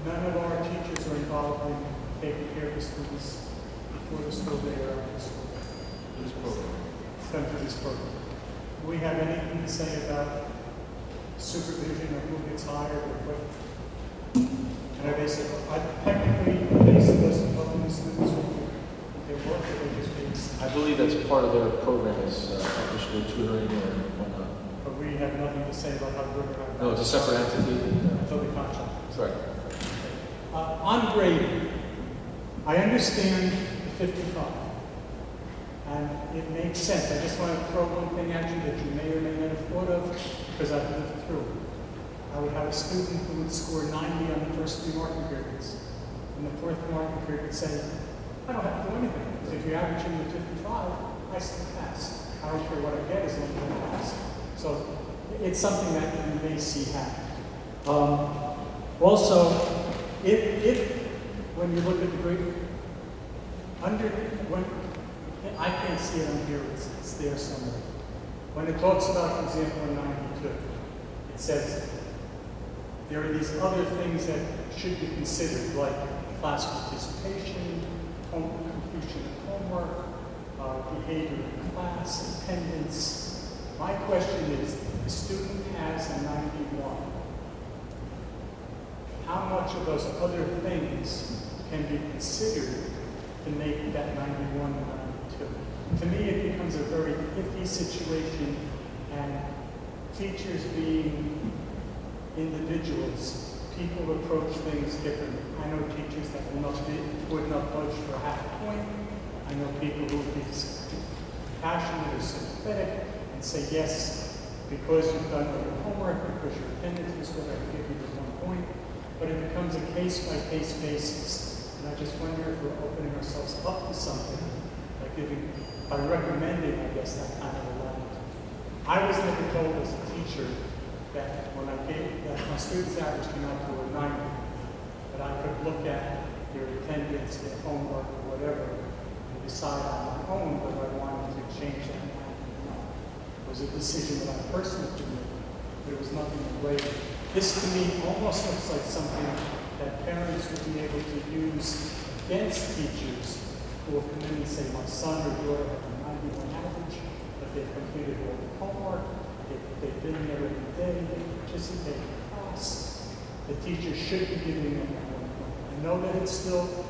none of our teachers are involved in taking care of the students before the school day or after school day. This program. It's done through this program. Do we have anything to say about supervision of who gets hired or what? Can I basically, technically, are they supposed to help the students with their work or they just being I believe that's part of their program is after school tutoring or whatnot. But we have nothing to say about how good or how bad. No, it's a separate entity. Until the contract. Sorry. On grading, I understand the 55. And it makes sense. I just want to throw one thing at you that you may or may not have thought of, because I've lived through it. I would have a student who would score 90 on the first 3 marking periods. In the 4th marking period would say, I don't have to do anything, because if you average in the 55, I still pass. I don't care what I get as long as I pass. So it's something that you may see happen. Also, if when you look at the grade, I can't see it on here, it's there somewhere. When it talks about, for example, in 92, it says there are these other things that should be considered, like class participation, completion of homework, behavior in class, attendance. My question is, the student has a 91. How much of those other things can be considered to make that 91 and 92? To me, it becomes a very iffy situation, and teachers being individuals, people approach things differently. I know teachers that would not budge for half a point. I know people who would be passionate or sympathetic and say, yes, because you've done all your homework, because your attendance is good, I give you the 1 point. But it becomes a case-by-case basis. And I just wonder if we're opening ourselves up to something by recommending, I guess, that kind of allowance. I was never told as a teacher that when that my students' average came out to a 90, that I could look at their attendance, their homework, or whatever, and decide on my own whether I wanted to change that or not. It was a decision that I personally could make. There was nothing in writing. This to me almost looks like something that parents would be able to use against teachers who will come in and say, my son or daughter have a 91 average, but they've completed all the homework, they've been there every day, they participate in class. The teacher should be giving them that 1 point. I know that it's still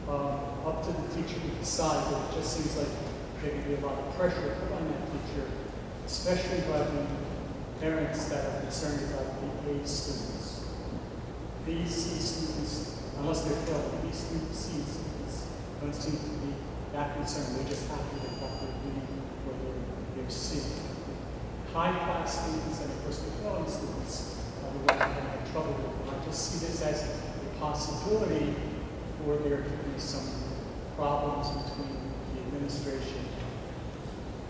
up to the teacher to decide, but it just seems like there can be a lot of pressure put on that teacher, especially by the parents that are concerned about the A students. These C students, unless they're failing, these C students don't seem to be that concerned. They just happen to have to read whether they're C. High class students and of course the failing students are the ones that have trouble with them. I just see this as a possibility for there to be some problems between the administration,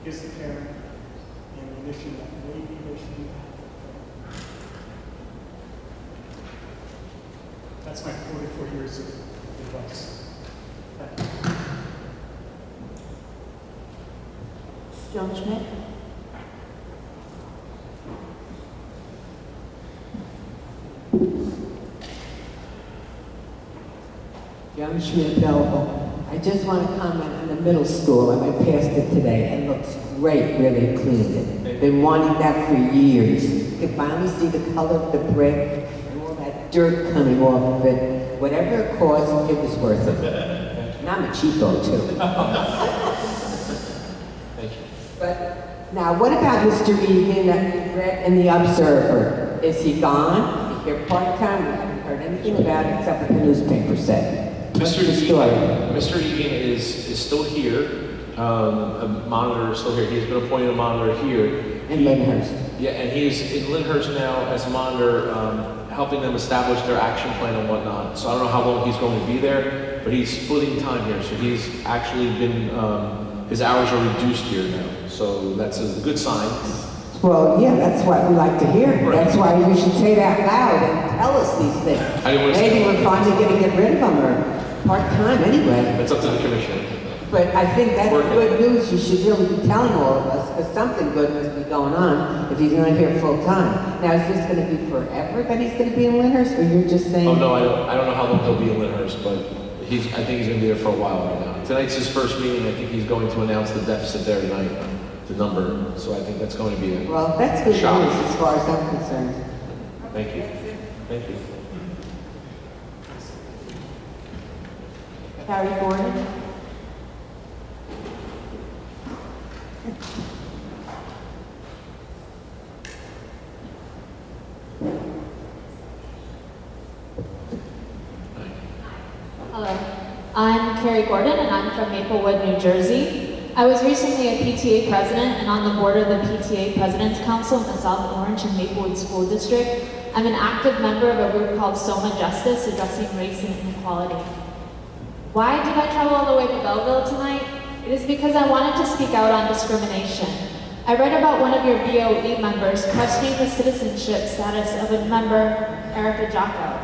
gives the parent ammunition that maybe they should be had. That's my 44 years of advice. Thank you. Joan Schmidt? Young Schmidt, Belleville. I just want to comment on the middle school. I went past it today. It looks great where they cleaned it. Been wanting that for years. You can finally see the color of the brick and all that dirt coming off of it. Whatever it costs, it was worth it. And I'm a cheapo too. Thank you. But now, what about Mr. Egan that we read in the Observer? Is he gone? Is he here part-time? We haven't heard anything about it except what the newspaper said. What's the story? Mr. Egan is still here. A monitor is still here. He's been appointed a monitor here. In Lyndhurst. Yeah, and he's in Lyndhurst now as a monitor, helping them establish their action plan and whatnot. So I don't know how long he's going to be there, but he's splitting time here. So he's actually been, his hours are reduced here now. So that's a good sign. Well, yeah, that's what we like to hear. Right. That's why we should say it out loud and tell us these things. I didn't want to Maybe say- we're finally going to get rid of them or part-time anyway. That's up to the commissioner. But I think that's Working. good news. You should really be telling all of us, because something good must be going on if he's not here full-time. Now, is this going to be forever that he's going to be in Lyndhurst, or you're just saying? Oh, no, I don't know how long he'll be in Lyndhurst, but I think he's going to be there for a while right now. Tonight's his first meeting. I think he's going to announce the deficit there tonight, the number. So I think that's going to be a Well, that's good shock. news as far as I'm concerned. Thank you. Thank you. Carrie Gordon? Hello, I'm Carrie Gordon and I'm from Maplewood, New Jersey. I was recently a PTA president and on the board of the PTA President's Council in the South Orange and Maplewood School District. I'm an active member of a group called Soma Justice, addressing race and inequality. Why did I travel all the way to Belleville tonight? It is because I wanted to speak out on discrimination. I read about one of your BOE members questioning the citizenship status of a member, Erica Jocko.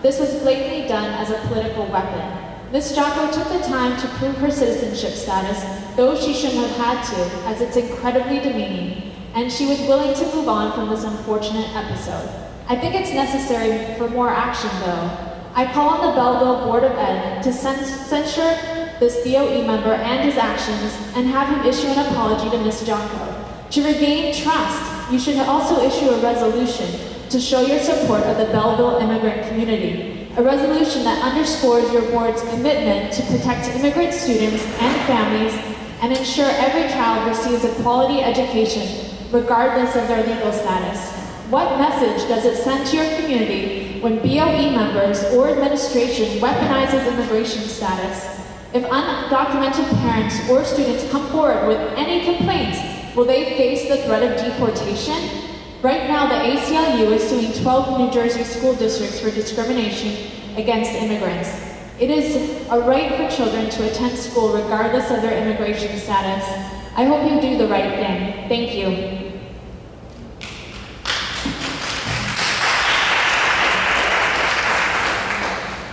This was blatantly done as a political weapon. Ms. Jocko took the time to prove her citizenship status, though she shouldn't have had to, as it's incredibly demeaning, and she was willing to move on from this unfortunate episode. I think it's necessary for more action, though. I call on the Belleville Board of Ed to censure this BOE member and his actions and have him issue an apology to Ms. Jocko. To regain trust, you should also issue a resolution to show your support of the Belleville immigrant community. A resolution that underscores your board's commitment to protect immigrant students and families and ensure every child receives a quality education regardless of their legal status. What message does it send to your community when BOE members or administration weaponizes immigration status? If undocumented parents or students come forward with any complaints, will they face the threat of deportation? Right now, the ACLU is suing 12 New Jersey school districts for discrimination against immigrants. It is a right for children to attend school regardless of their immigration status. I hope you do the right thing. Thank you.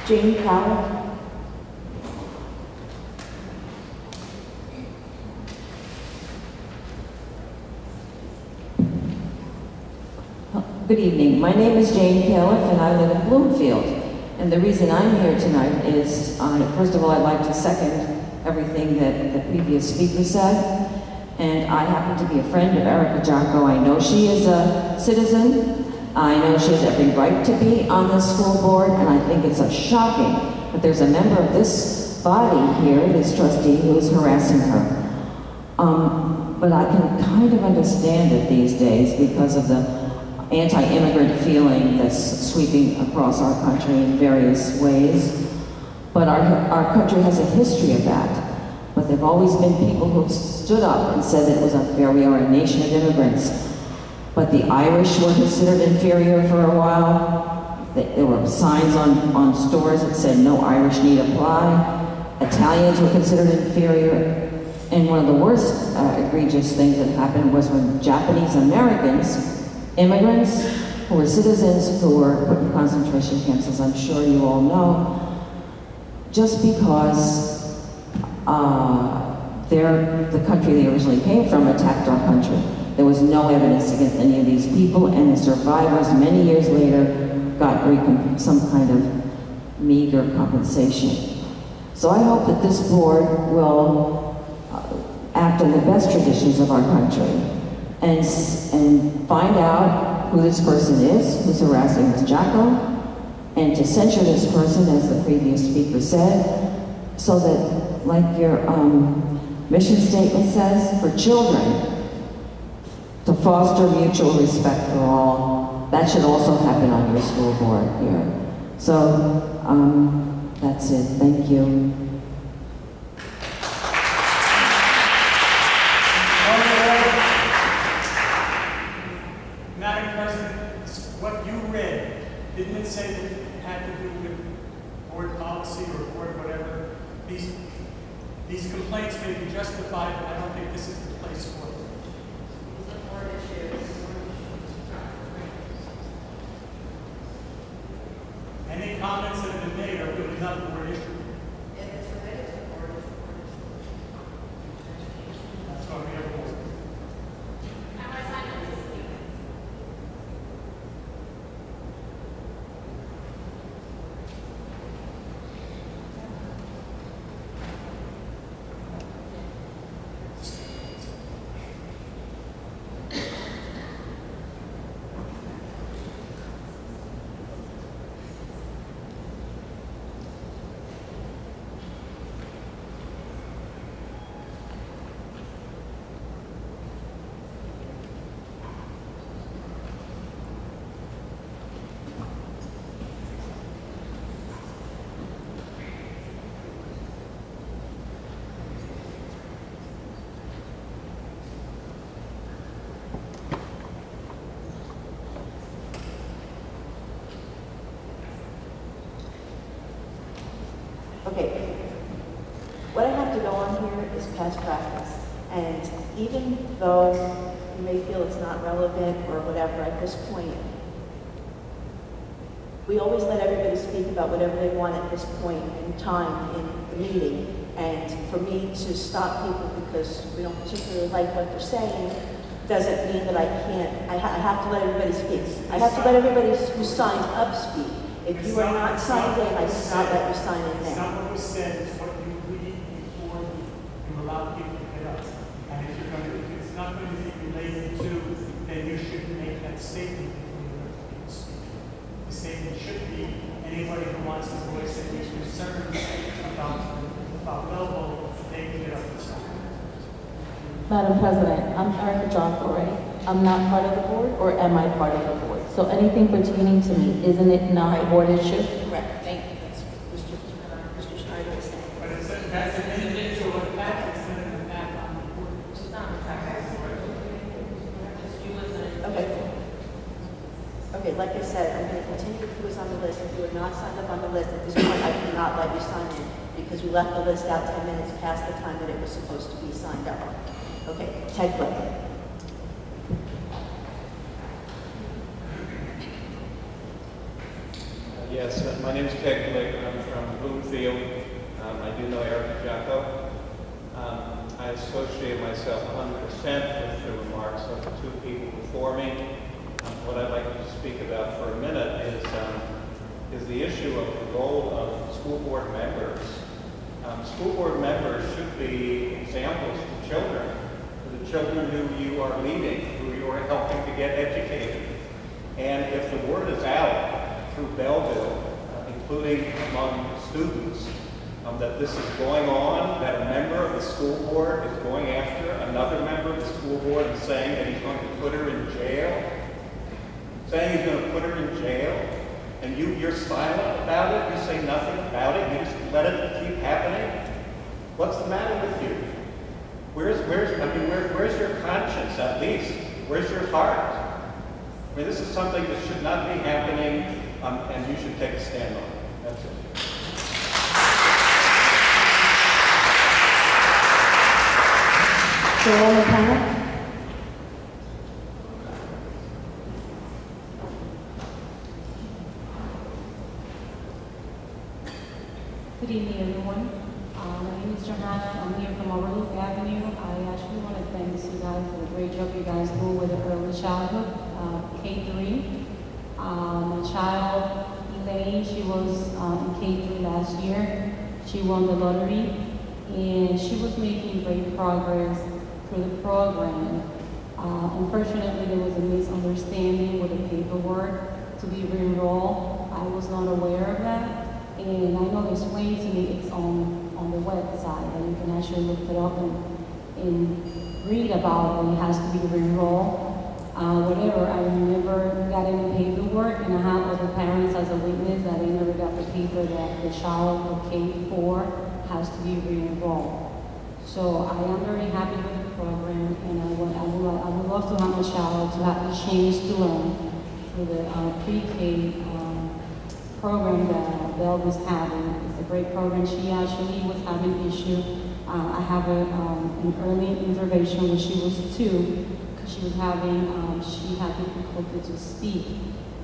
Jane Cowell. Good evening. My name is Jane Califf and I live in Bloomfield. And the reason I'm here tonight is, first of all, I'd like to second everything that the previous speaker said. And I happen to be a friend of Erica Jocko. I know she is a citizen. I know she has every right to be on the school board, and I think it's shocking that there's a member of this body here, this trustee, who is harassing her. But I can kind of understand it these days because of the anti-immigrant feeling that's sweeping across our country in various ways. But our country has a history of that. But there have always been people who stood up and said that it was unfair. We are a nation of immigrants. But the Irish were considered inferior for a while. There were signs on stores that said no Irish need apply. Italians were considered inferior. And one of the worst egregious things that happened was when Japanese Americans, immigrants who were citizens who were put in concentration camps, as I'm sure you all know, just because the country they originally came from attacked our country. There was no evidence against any of these people, and the survivors many years later got some kind of meager compensation. So I hope that this board will act in the best traditions of our country and find out who this person is, who's harassing Ms. Jocko, and to censure this person, as the previous speaker said, so that, like your mission statement says, for children, to foster mutual respect for all. That should also happen on your school board here. So, that's it. Thank you. Madam President, what you read, didn't it say that it had to do with board policy or board whatever? These complaints may be justified, but I don't think this is the place for it. Any comments that have been made are really not the board issue. That's why we have a board. And even though you may feel it's not relevant or whatever at this point, we always let everybody speak about whatever they want at this point in time in the meeting. And for me to stop people because we don't particularly like what they're saying doesn't mean that I can't. I have to let everybody speak. I have to let everybody who signed up speak. If you are not signed in, I cannot let you sign in It's now. not what was said, it's what you read before you allow people to get up. And if it's not going to be related to, then you should make that statement before you let people speak. The statement should be, anybody who wants to voice any concerns about Belleville, they can get up and speak. Madam President, I'm Erica Joffrey. I'm not part of the board, or am I part of the board? So anything pertaining to me, isn't it not a board issue? Correct. Thank you. That's what Mr. Schneider is saying. But that's an individual attack, it's not an attack on the board. Okay. Okay, like I said, I'm going to continue who is on the list. If you are not signed up on the list, at this point, I cannot let you sign in because we left the list out 10 minutes past the time that it was supposed to be signed up. Okay, Ted Blake. Yes, my name is Ted Blake. I'm from Bloomfield. I do know Erica Jocko. I associate myself 100% with the remarks of the two people before me. What I'd like to speak about for a minute is the issue of the role of school board members. School board members should be examples to children, to the children who you are leading, who you are helping to get educated. And if the word is out through Belleville, including among students, that this is going on, that a member of the school board is going after another member of the school board and saying that he's going to put her in jail, saying he's going to put her in jail, and you're silent about it, you say nothing about it, you just let it keep happening? What's the matter with you? Where's your conscience at least? Where's your heart? I mean, this is something that should not be happening, and you should take a stand on it. That's it. Joel McKenna? Good evening, everyone. My name is Johanna. I'm here from Overlook Avenue. I actually want to thank you guys for the great job you guys do with the early childhood, K3. My child, Elaine, she was in K3 last year. She won the lottery, and she was making great progress through the program. Unfortunately, there was a misunderstanding with the paperwork to be re-enrolled. I was not aware of that. And I know they explained to me it's on the website, and you can actually look it up and read about it. It has to be re-enrolled. Whatever, I never got any paperwork, and I have other parents as a witness that they never got the paper that the child for K4 has to be re-enrolled. So I am very happy with the program, and I would love to have my child to have the chance to learn through the pre-K program that Belle was having. It's a great program. She actually was having an issue. I have an early intervention when she was 2, because she was having, she had difficulty to speak.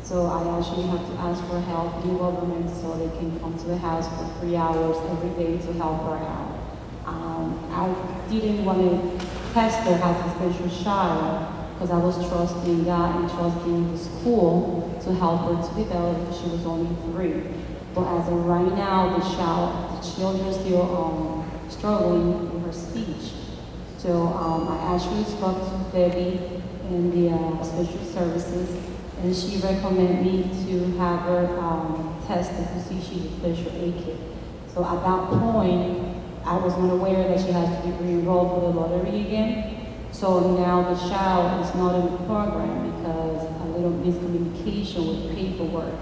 So I actually have to ask for help in government so they can come to the house for 3 hours every day to help her out. I didn't want to test her as a special child because I was trusting God and trusting the school to help her to develop because she was only 3. But as of right now, the children still struggling with her speech. So I actually spoke to Debbie in the special services, and she recommended me to have her tested to see she's a special aid kid. So at that point, I was not aware that she has to be re-enrolled for the lottery again. So now the child is not in the program because a little miscommunication with paperwork.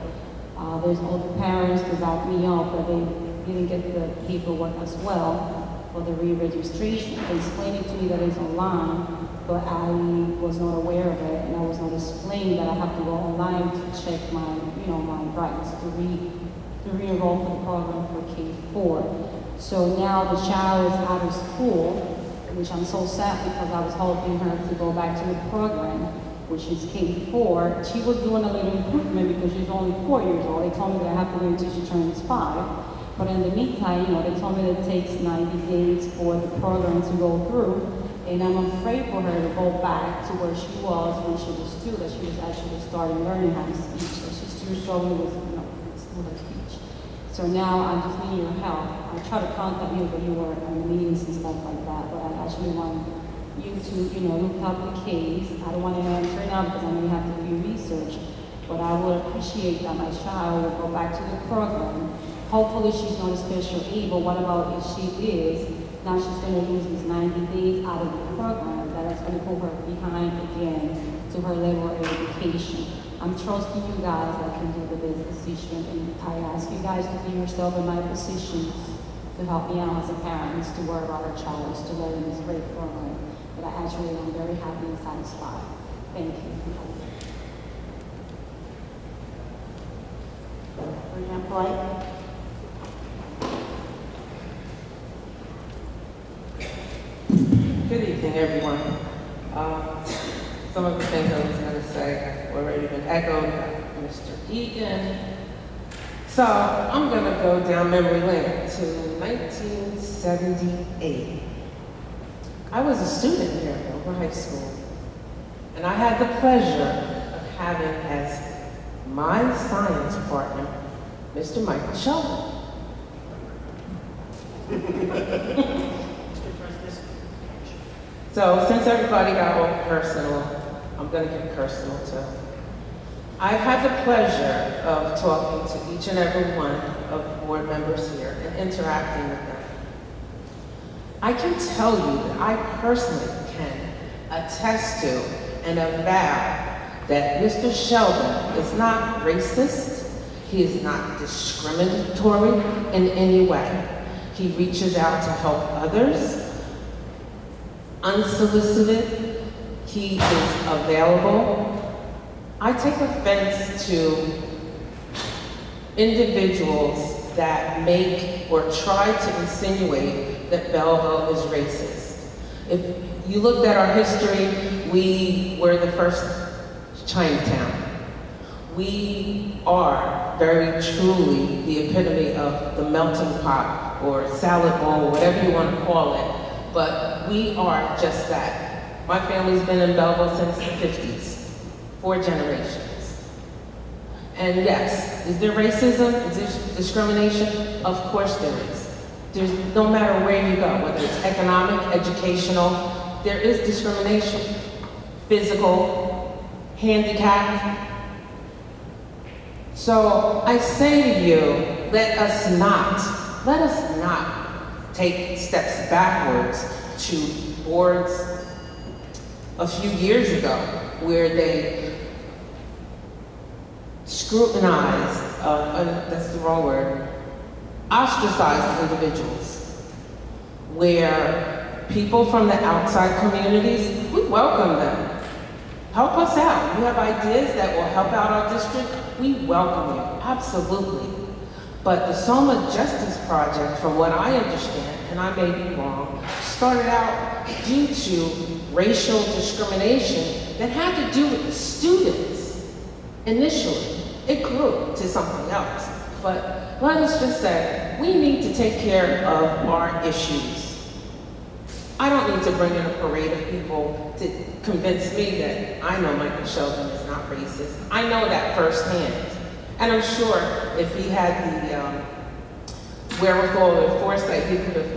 There's other parents to back me up, but they didn't get the paperwork as well for the re-registration. They explained it to me that it's online, but I was not aware of it, and I was not explained that I have to go online to check my, my rights to re-enroll for the program for K4. So now the child is out of school, which I'm so sad because I was hoping her to go back to the program, which is K4. She was doing a little improvement because she's only 4 years old. They told me that I have to wait until she turns 5. But in the meantime, they told me that it takes 90 days for the program to go through. And I'm afraid for her to go back to where she was when she was 2, that she was actually starting learning how to speak. So she's still struggling with, with her speech. So now I just need your help. I tried to contact you, but you were in the meetings and stuff like that. But I actually want you to, look up the case. I don't want to answer now because I know you have to do research. But I would appreciate that my child will go back to the program. Hopefully she's not a special aid, but what about if she is? Now she's going to lose these 90 days out of the program. That's going to put her behind again to her level of education. I'm trusting you guys that can do the best decision, and I ask you guys to be yourself in my position to help me out as a parent to worry about our child is to learn this great program. But I actually am very happy and satisfied. Thank you. President Polite. Good evening, everyone. Some of the things I was going to say have already been echoed by Mr. Egan. So I'm going to go down memory lane to 1978. I was a student here at Belleville High School, and I had the pleasure of having as my science partner, Mr. Michael Sheldon. So since everybody got all personal, I'm going to get personal too. I've had the pleasure of talking to each and every one of the board members here and interacting with them. I can tell you that I personally can attest to and avow that Mr. Sheldon is not racist. He is not discriminatory in any way. He reaches out to help others. Unsolicited, he is available. I take offense to individuals that make or try to insinuate that Belleville is racist. If you looked at our history, we were the first Chinatown. We are very truly the epitome of the melting pot or salad bowl, whatever you want to call it. But we are just that. My family's been in Belleville since the 50s, 4 generations. And yes, is there racism? Is there discrimination? Of course there is. There's no matter where you go, whether it's economic, educational, there is discrimination. Physical, handicapped. So I say to you, let us not take steps backwards to boards a few years ago where they scrutinized, that's the wrong word, ostracized individuals, where people from the outside communities, we welcome them. Help us out. You have ideas that will help out our district, we welcome you, absolutely. But the Soma Justice Project, from what I understand, and I may be wrong, started out due to racial discrimination that had to do with the students initially. It grew to something else. But let us just say, we need to take care of our issues. I don't need to bring in a parade of people to convince me that I know Michael Sheldon is not racist. I know that firsthand. And I'm sure if he had the wherewithal or foresight, he could have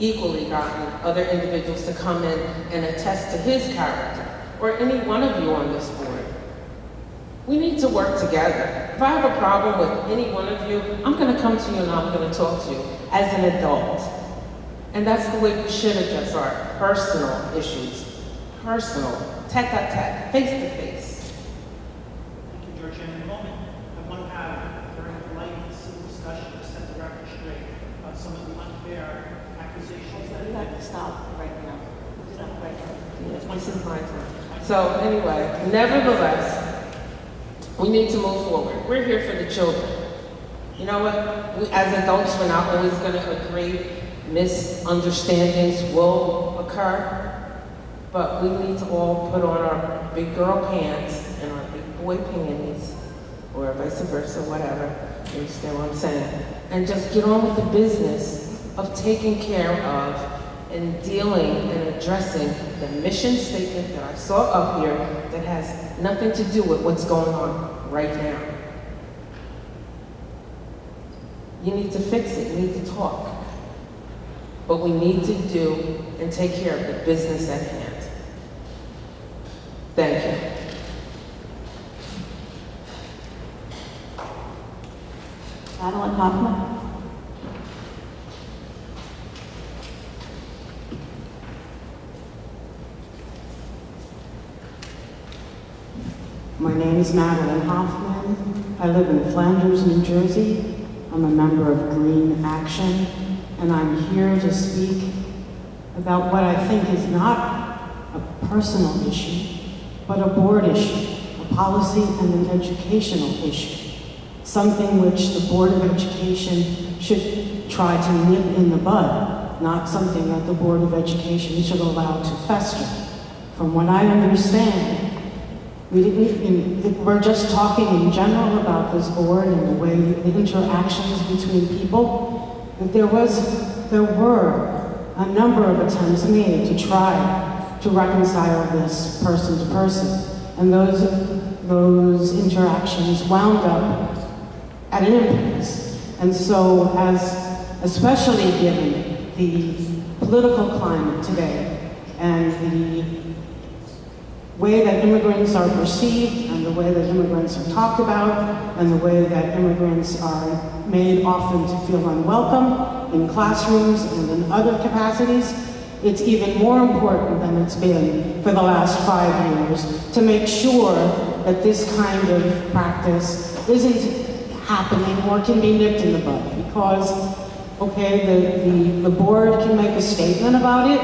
equally gotten other individuals to come in and attest to his character, or any one of you on this board. We need to work together. If I have a problem with any one of you, I'm going to come to you and I'm going to talk to you as an adult. And that's the way we should address our personal issues. Personal, tete-a-tete, face-to-face. Thank you, Georgia. In a moment, I want to have a very polite and civil discussion to set the record straight about some of the unfair accusations that You have to stop right now. Stop right now. This is my turn. So anyway, nevertheless, we need to move forward. We're here for the children. You know what? We, as adults, we're not always going to agree misunderstandings will occur, but we need to all put on our big girl pants and our big boy panties, or vice versa, whatever. You understand what I'm saying? And just get on with the business of taking care of and dealing and addressing the mission statement that I saw up here that has nothing to do with what's going on right now. You need to fix it, you need to talk. But we need to do and take care of the business at hand. Thank you. Madeline Hoffman. My name is Madeline Hoffman. I live in Flanders, New Jersey. I'm a member of Green Action, and I'm here to speak about what I think is not a personal issue, but a board issue, a policy and an educational issue, something which the Board of Education should try to nip in the bud, not something that the Board of Education should allow to fester. From what I understand, we're just talking in general about this board and the way the interactions between people. But there were a number of attempts made to try to reconcile this person to person, and those interactions wound up at an impasse. And so, especially given the political climate today and the way that immigrants are perceived and the way that immigrants are talked about and the way that immigrants are made often to feel unwelcome in classrooms and in other capacities, it's even more important than it's been for the last 5 years to make sure that this kind of practice isn't happening or can be nipped in the bud. Because, okay, the board can make a statement about it,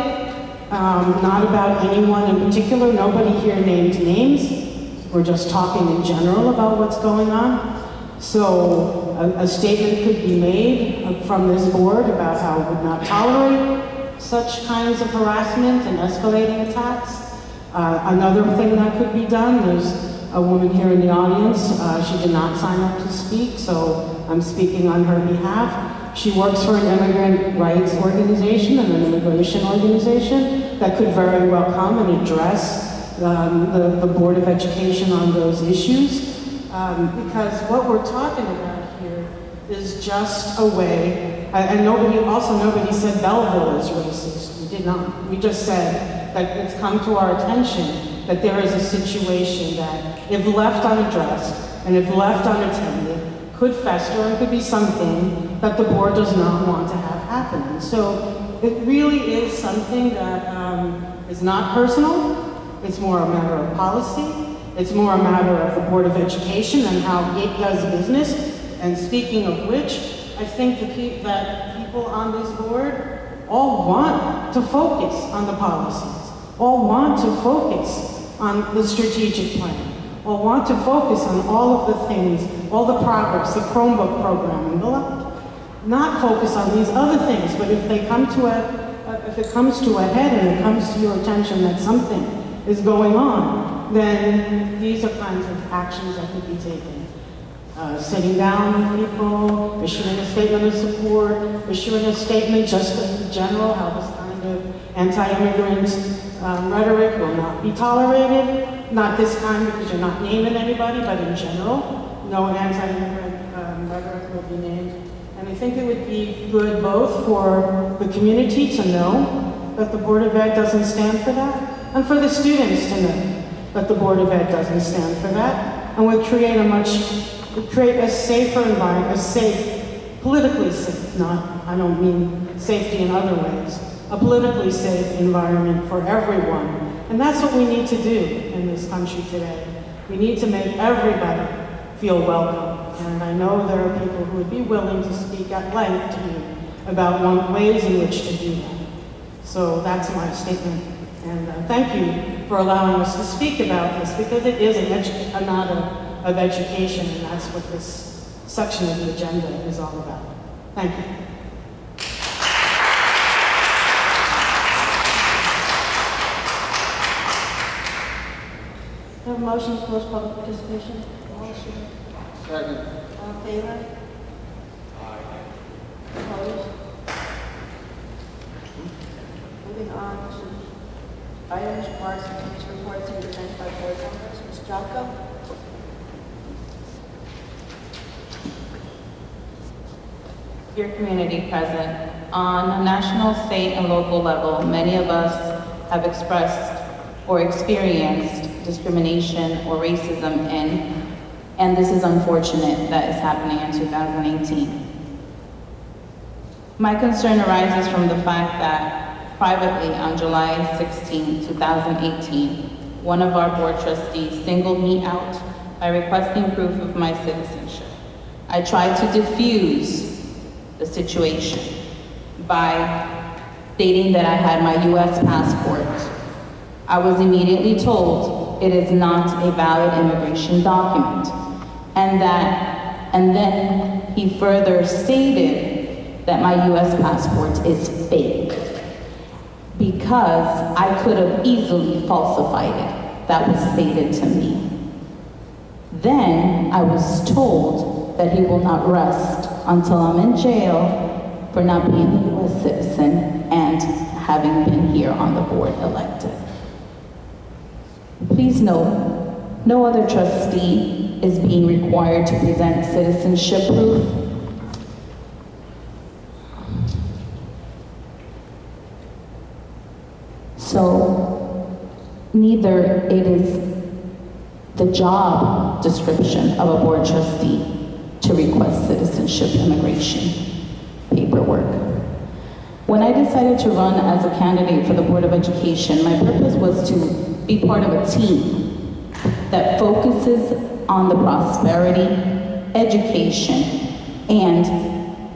not about anyone in particular. Nobody here named names. We're just talking in general about what's going on. So a statement could be made from this board about how it would not tolerate such kinds of harassment and escalating attacks. Another thing that could be done, there's a woman here in the audience. She did not sign up to speak, so I'm speaking on her behalf. She works for an immigrant rights organization and an immigration organization that could very well come and address the Board of Education on those issues. Because what we're talking about here is just a way, and nobody said Belleville is racist. We did not. We just said that it's come to our attention that there is a situation that, if left unaddressed and if left unattended, could fester and could be something that the board does not want to have happen. And so it really is something that is not personal. It's more a matter of policy. It's more a matter of the Board of Education and how it does business. And speaking of which, I think that people on this board all want to focus on the policies, all want to focus on the strategic plan, all want to focus on all of the things, all the progress, the Chromebook program and the like. Not focus on these other things, but if they come to if it comes to a head and it comes to your attention that something is going on, then these are kinds of actions that could be taken. Sitting down with people, issuing a statement of support, issuing a statement just in general, how this kind of anti-immigrant rhetoric will not be tolerated. Not this kind because you're not naming anybody, but in general, no anti-immigrant rhetoric will be named. And I think it would be good both for the community to know that the Board of Ed doesn't stand for that, and for the students to know that the Board of Ed doesn't stand for that, and would create a safer environment, a safe, politically safe, I don't mean safety in other ways, a politically safe environment for everyone. And that's what we need to do in this country today. We need to make everybody feel welcome. And I know there are people who would be willing to speak at length to you about ways in which to do that. So that's my statement. And thank you for allowing us to speak about this, because it is a matter of education, and that's what this section of the agenda is all about. Thank you. motion to close public participation? Second. All in favor? Opposed? Moving on to items, remarks, and committee reports to be presented by board members. Ms. Jocko? Your community present. On a national, state, and local level, many of us have expressed or experienced discrimination or racism and this is unfortunate that is happening in 2018. My concern arises from the fact that privately on July 16, 2018, one of our board trustees singled me out by requesting proof of my citizenship. I tried to diffuse the situation by stating that I had my U.S. passport. I was immediately told it is not a valid immigration document, and then he further stated that my U.S. passport is fake because I could have easily falsified it. That was stated to me. Then I was told that he will not rest until I'm in jail for not being a U.S. citizen and having been here on the board elected. Please note, no other trustee is being required to present citizenship proof. So, neither it is the job description of a board trustee to request citizenship immigration paperwork. When I decided to run as a candidate for the Board of Education, my purpose was to be part of a team that focuses on the prosperity, education, and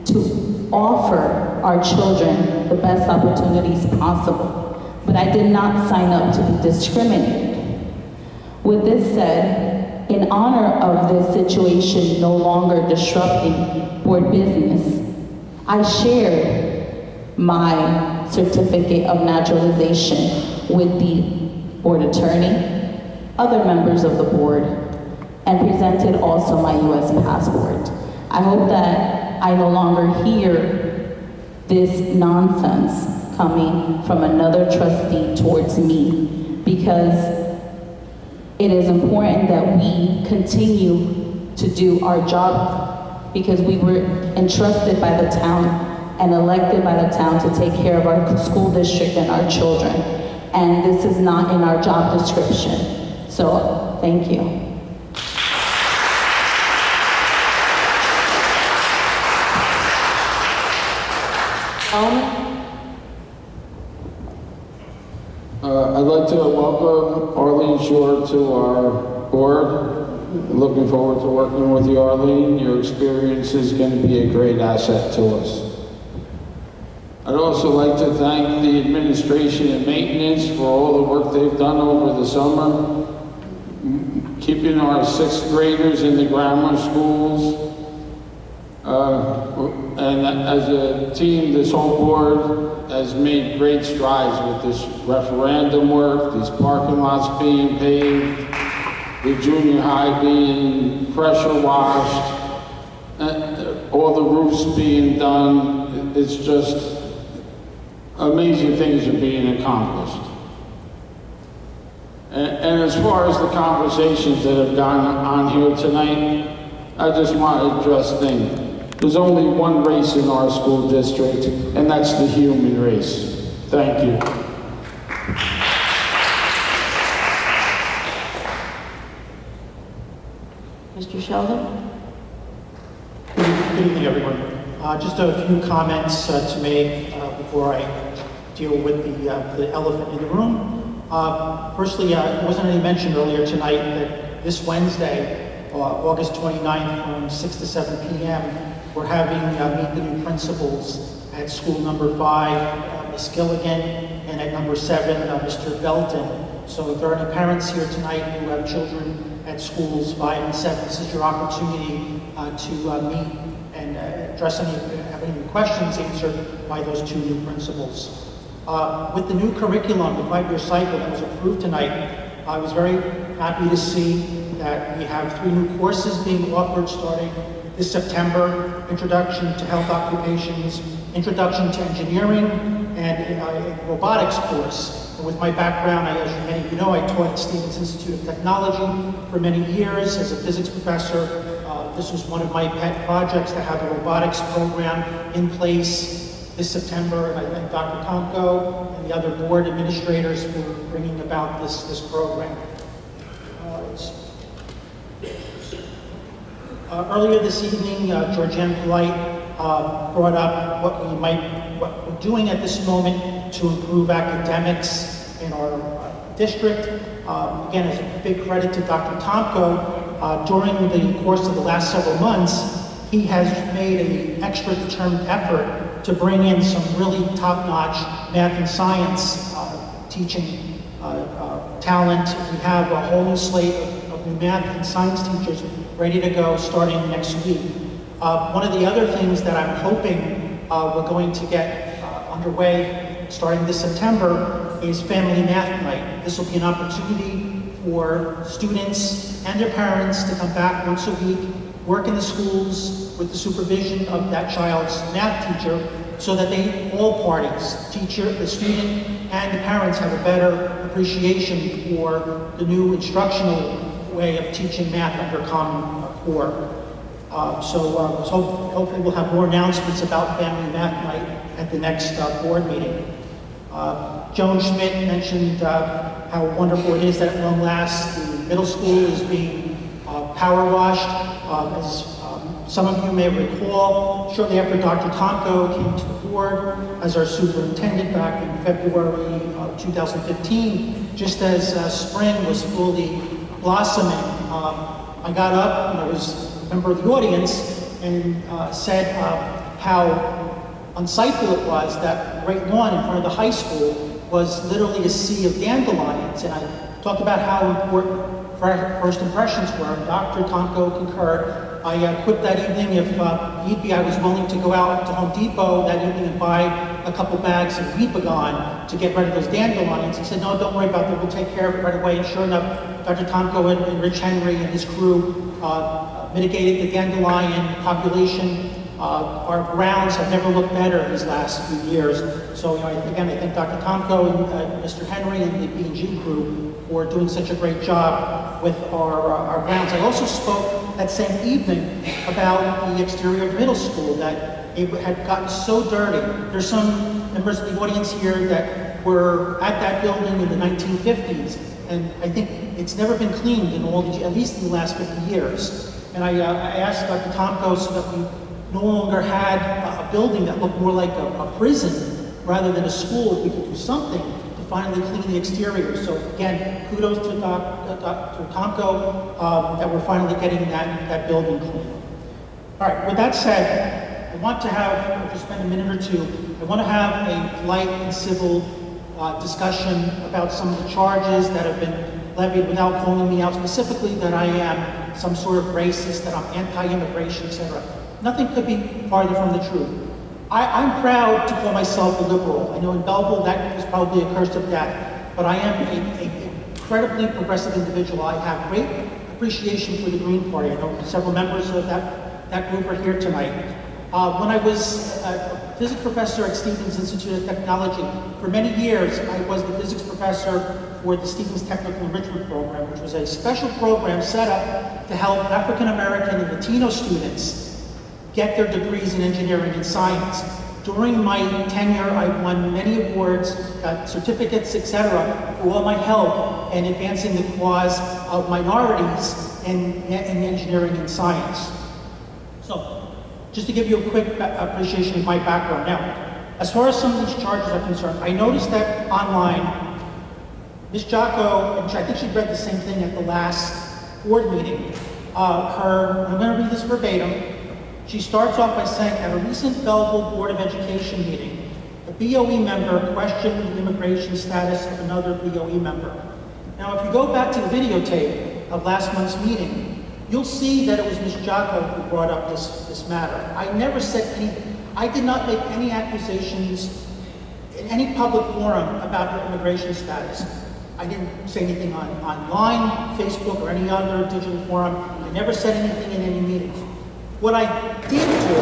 to offer our children the best opportunities possible. But I did not sign up to be discriminated. With this said, in honor of this situation no longer disrupting board business, I shared my certificate of naturalization with the board attorney, other members of the board, and presented also my U.S. passport. I hope that I no longer hear this nonsense coming from another trustee towards me, because it is important that we continue to do our job, because we were entrusted by the town and elected by the town to take care of our school district and our children. And this is not in our job description. So, thank you. I'd like to welcome Arlene Shore to our board. Looking forward to working with you, Arlene. Your experience is going to be a great asset to us. I'd also like to thank the administration and maintenance for all the work they've done over the summer, keeping our sixth graders in the grammar schools. And as a team, this whole board has made great strides with this referendum work, these parking lots being paved, the junior high being pressure washed, all the roofs being done. It's just amazing things are being accomplished. And as far as the conversations that have gone on here tonight, I just want to address things. There's only one race in our school district, and that's the human race. Thank you. Mr. Sheldon? Good evening, everyone. Just a few comments to make before I deal with the elephant in the room. Firstly, it wasn't any mentioned earlier tonight that this Wednesday, August 29th, from 6 to 7 p.m., we're having Meet the New Principals at school number 5, Ms. Gilligan, and at number 7, Mr. Belton. So if there are any parents here tonight who have children at schools 5 and 7, this is your opportunity to meet and have any questions answered by those 2 new principals. With the new curriculum, the 5-year cycle that was approved tonight, I was very happy to see that we have 3 new courses being offered starting this September: Introduction to Health Occupations, Introduction to Engineering, and a robotics course. And with my background, as many of you know, I taught at Stevens Institute of Technology for many years as a physics professor. This was one of my pet projects, to have a robotics program in place this September, and I thank Dr. Tomko and the other board administrators for bringing about this program. Earlier this evening, Georgianne Polite brought up what we're doing at this moment to improve academics in our district. Again, as a big credit to Dr. Tomko, during the course of the last several months, he has made an extra determined effort to bring in some really top-notch math and science teaching talent. We have a whole new slate of new math and science teachers ready to go starting next week. One of the other things that I'm hoping we're going to get underway starting this September is Family Math Night. This will be an opportunity for students and their parents to come back once a week, work in the schools with the supervision of that child's math teacher, so that all parties, teacher, the student, and the parents, have a better appreciation for the new instructional way of teaching math under Common Core. So hopefully we'll have more announcements about Family Math Night at the next board meeting. Joan Schmidt mentioned how wonderful it is that at long last the middle school is being power washed. As some of you may recall, shortly after Dr. Tomko came to the board as our superintendent back in February of 2015, just as spring was fully blossoming, I got up, and I was a member of the audience, and said how insightful it was that Great Lawn in front of the high school was literally a sea of dandelions. And I talked about how important first impressions were, and Dr. Tomko concurred. I quipped that evening if need be, I was willing to go out to Home Depot that evening and buy a couple bags of Weepagon to get rid of those dandelions. He said, no, don't worry about that, we'll take care of it right away. And sure enough, Dr. Tomko and Rich Henry and his crew mitigated the dandelion population. Our grounds have never looked better these last few years. So, again, I thank Dr. Tomko and Mr. Henry and the B&G crew for doing such a great job with our grounds. I also spoke that same evening about the exterior of middle school, that it had gotten so dirty. There's some members of the audience here that were at that building in the 1950s, and I think it's never been cleaned in at least in the last 50 years. And I asked Dr. Tomko so that we no longer had a building that looked more like a prison rather than a school, if we could do something to finally clean the exterior. So again, kudos to Dr. Tomko that we're finally getting that building clean. All right, with that said, I want to have, just spend a minute or two, I want to have a polite and civil discussion about some of the charges that have been levied without calling me out specifically that I am some sort of racist, that I'm anti-immigration, etc. Nothing could be farther from the truth. I'm proud to call myself a liberal. I know in Belleville that is probably a curse of death, but I am an incredibly progressive individual. I have great appreciation for the Green Party. I know several members of that group are here tonight. When I was a physics professor at Stevens Institute of Technology, for many years I was the physics professor for the Stevens Technical Enrichment Program, which was a special program set up to help African American and Latino students get their degrees in engineering and science. During my tenure, I won many awards, got certificates, etc., for all my help in advancing the cause of minorities in engineering and science. So, just to give you a quick appreciation of my background. Now, as far as some of these charges are concerned, I noticed that online, Ms. Jocko, and I think she read the same thing at the last board meeting, I'm going to read this verbatim. She starts off by saying, at a recent Belleville Board of Education meeting, a BOE member questioned the immigration status of another BOE member. Now, if you go back to the videotape of last month's meeting, you'll see that it was Ms. Jocko who brought up this matter. I never said I did not make any accusations in any public forum about her immigration status. I didn't say anything online, Facebook, or any other digital forum. I never said anything in any meetings. What I did do,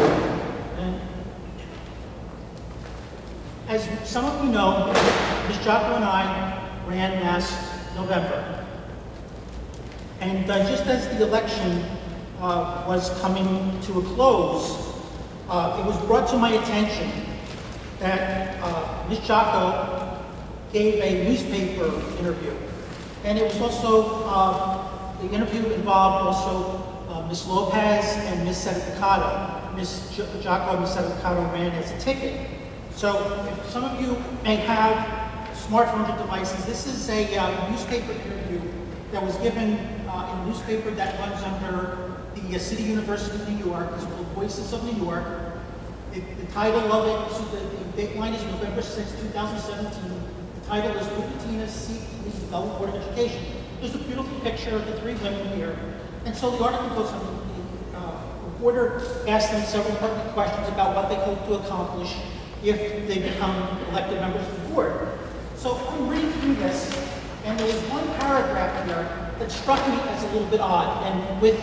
as some of you know, Ms. Jocko and I ran last November. And just as the election was coming to a close, it was brought to my attention that Ms. Jocko gave a newspaper interview. And it was also, the interview involved also Ms. Lopez and Ms. Sedaticato. Ms. Jocko and Ms. Sedaticato ran as a ticket. So if some of you may have smartphones or devices, this is a newspaper interview that was given in a newspaper that runs under the City University of New York. It's called Voices of New York. The title of it, so the date line is November 6, 2017. The title is Lucatina Seek the Belleville Board of Education. There's a beautiful picture of the three women here. And so the article goes on, the reporter asked them several pertinent questions about what they hope to accomplish if they become elected members of the board. So I'm reading through this, and there was one paragraph here that struck me as a little bit odd, and with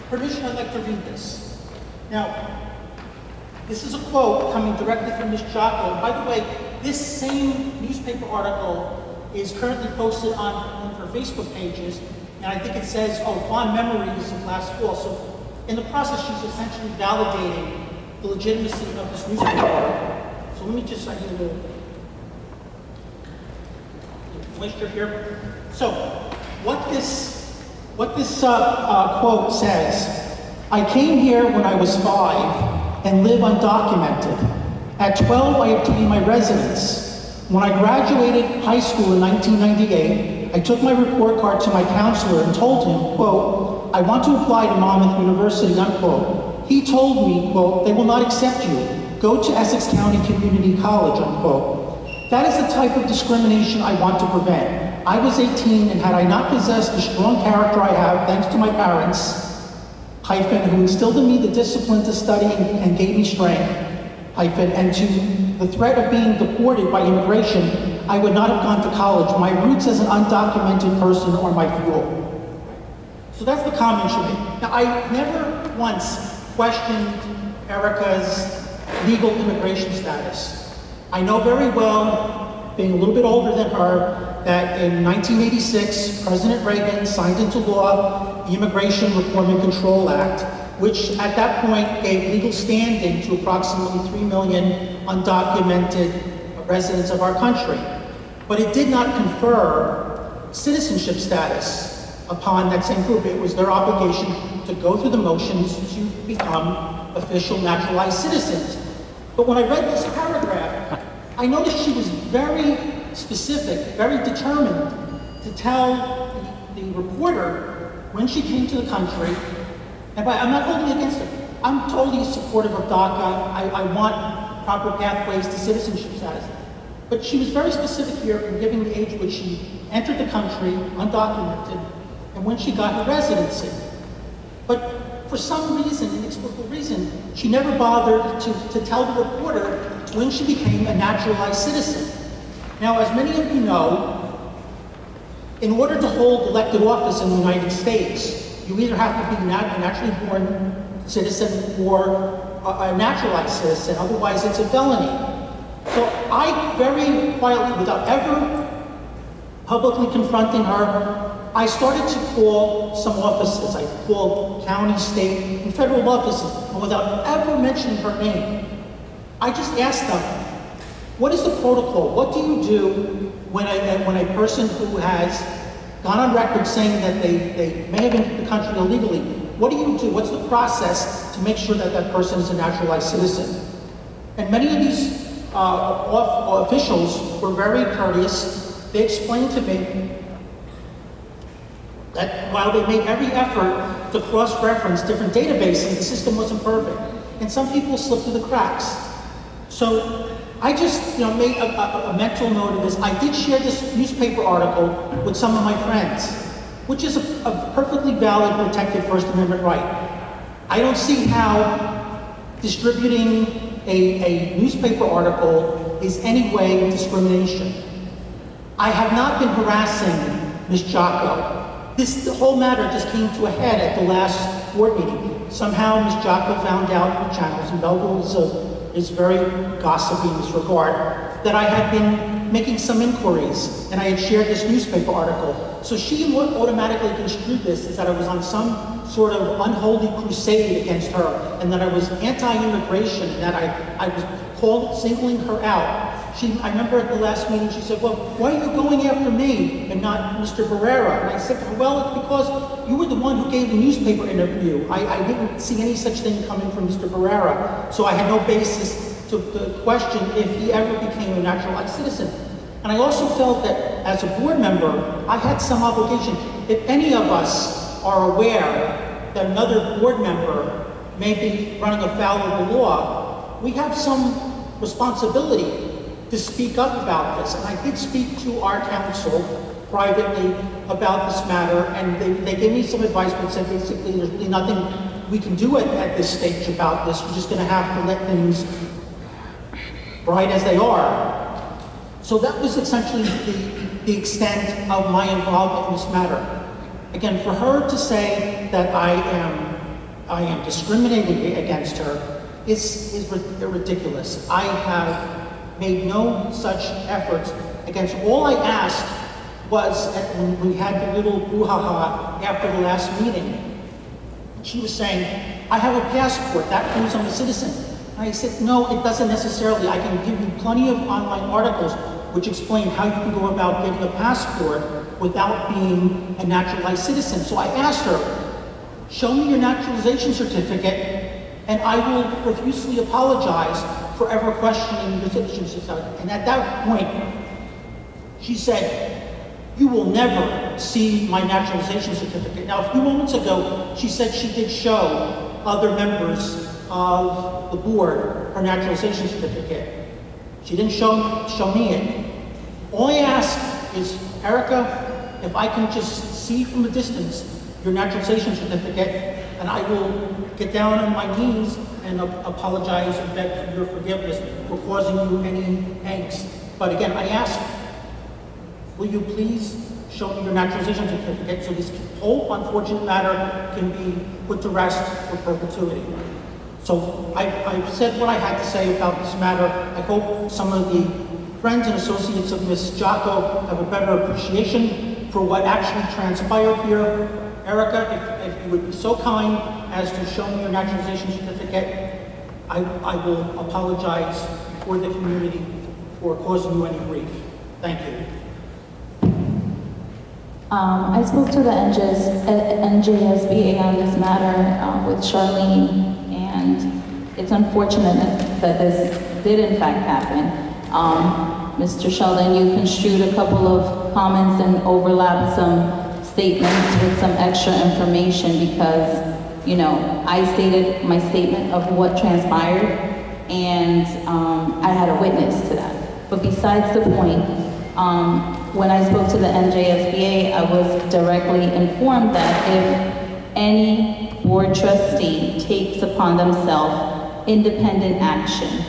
permission, I'd like to read this. Now, this is a quote coming directly from Ms. Jocko. By the way, this same newspaper article is currently posted on one of her Facebook pages, and I think it says, oh, fond memories of last fall. So in the process, she's essentially validating the legitimacy of this newspaper article. So let me just, I need a little moisture here. So what this quote says, I came here when I was 5 and live undocumented. At 12, I obtained my residence. When I graduated high school in 1998, I took my report card to my counselor and told him, quote, I want to apply to Monmouth University, unquote. He told me, quote, they will not accept you. Go to Essex County Community College, unquote. That is the type of discrimination I want to prevent. I was 18, and had I not possessed the strong character I have, thanks to my parents, hyphen, who instilled in me the discipline to study and gave me strength, hyphen, and to the threat of being deported by immigration, I would not have gone to college. My roots as an undocumented person are my fuel. So that's the comment she made. Now, I never once questioned Erica's legal immigration status. I know very well, being a little bit older than her, that in 1986, President Reagan signed into law the Immigration Reform and Control Act, which at that point gave legal standing to approximately 3 million undocumented residents of our country. But it did not confer citizenship status upon that same group. It was their obligation to go through the motions to become official naturalized citizens. But when I read this paragraph, I noticed she was very specific, very determined to tell the reporter when she came to the country, and I'm not holding it against her. I'm totally supportive of DACA. I want proper pathways to citizenship status. But she was very specific here in giving the age which she entered the country, undocumented, and when she got her residency. But for some reason, inexplicable reason, she never bothered to tell the reporter when she became a naturalized citizen. Now, as many of you know, in order to hold elected office in the United States, you either have to be a naturally born citizen or a naturalized citizen, otherwise it's a felony. So I very quietly, without ever publicly confronting her, I started to call some offices. I called county, state, and federal offices, and without ever mentioning her name, I just asked them, what is the protocol? What do you do when a person who has gone on record saying that they may have entered the country illegally? What do you do? What's the process to make sure that that person is a naturalized citizen? And many of these officials were very courteous. They explained to me that while they made every effort to cross-reference different databases, the system wasn't perfect. And some people slipped through the cracks. So I just made a mental note of this. I did share this newspaper article with some of my friends, which is a perfectly valid, protected First Amendment right. I don't see how distributing a newspaper article is any way discrimination. I have not been harassing Ms. Jocko. The whole matter just came to a head at the last board meeting. Somehow Ms. Jocko found out the channels, and Belleville is very gossipy in this regard, that I had been making some inquiries and I had shared this newspaper article. So she automatically construed this as that I was on some sort of unholy crusade against her and that I was anti-immigration and that I was singling her out. I remember at the last meeting, she said, well, why are you going after me and not Mr. Barrera? And I said to her, well, it's because you were the one who gave the newspaper interview. I didn't see any such thing coming from Mr. Barrera, so I had no basis to question if he ever became a naturalized citizen. And I also felt that as a board member, I had some obligation. If any of us are aware that another board member may be running afoul of the law, we have some responsibility to speak up about this. And I did speak to our council privately about this matter, and they gave me some advice, but said basically there's really nothing we can do at this stage about this. You're just going to have to let things ride as they are. So that was essentially the extent of my involvement in this matter. Again, for her to say that I am discriminating against her is ridiculous. I have made no such efforts against. All I asked was when we had the little brouhaha after the last meeting, she was saying, I have a passport, that proves I'm a citizen. And I said, no, it doesn't necessarily. I can give you plenty of online articles which explain how you can go about getting a passport without being a naturalized citizen. So I asked her, show me your naturalization certificate, and I will profusely apologize for ever questioning your citizenship. And at that point, she said, you will never see my naturalization certificate. Now, a few moments ago, she said she did show other members of the board her naturalization certificate. She didn't show me it. All I ask is, Erica, if I can just see from a distance your naturalization certificate, and I will get down on my knees and apologize and beg for your forgiveness for causing you any angst. But again, I ask, will you please show me your naturalization certificate so this whole unfortunate matter can be put to rest for perpetuity. So I've said what I had to say about this matter. I hope some of the friends and associates of Ms. Jocko have a better appreciation for what actually transpired here. Erica, if you would be so kind as to show me your naturalization certificate, I will apologize before the community for causing you any grief. Thank you. I spoke to the NJSBA on this matter with Charlene, and it's unfortunate that this did in fact happen. Mr. Sheldon, you construed a couple of comments and overlapped some statements with some extra information because, you know, I stated my statement of what transpired, and I had a witness to that. But besides the point, when I spoke to the NJSBA, I was directly informed that if any board trustee takes upon themselves independent action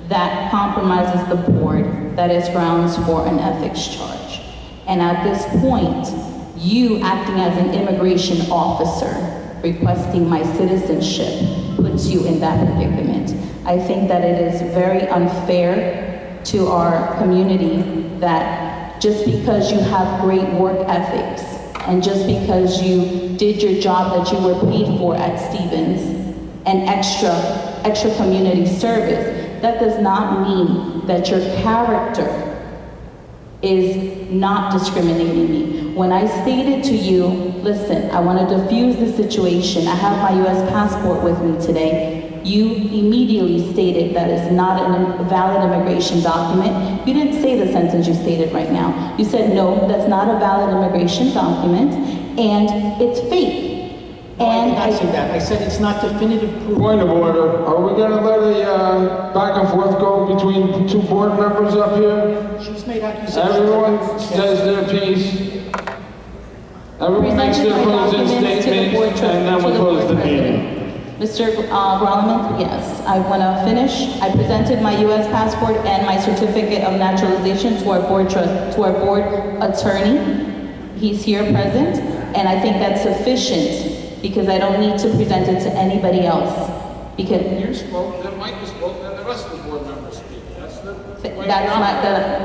that compromises the board, that is grounds for an ethics charge. And at this point, you acting as an immigration officer requesting my citizenship puts you in that predicament. I think that it is very unfair to our community that just because you have great work ethics and just because you did your job that you were paid for at Stevens and extra community service, that does not mean that your character is not discriminating me. When I stated to you, listen, I want to diffuse the situation, I have my US passport with me today, you immediately stated that is not a valid immigration document. You didn't say the sentence you stated right now. You said, no, that's not a valid immigration document, and it's fake. No, I did not say that. I said it's not definitive proof. Point of order. Are we going to let a back and forth go between two board members up here? She's made accusations. Everyone says their piece. Everyone makes their closing statement, and then we close the meeting. Mr. Groneman, yes, I want to finish. I presented my U.S. passport and my certificate of naturalization to our board attorney. He's here present, and I think that's sufficient because I don't need to present it to anybody else. Because You spoke, then Mike spoke, then the rest of the board members speak. That's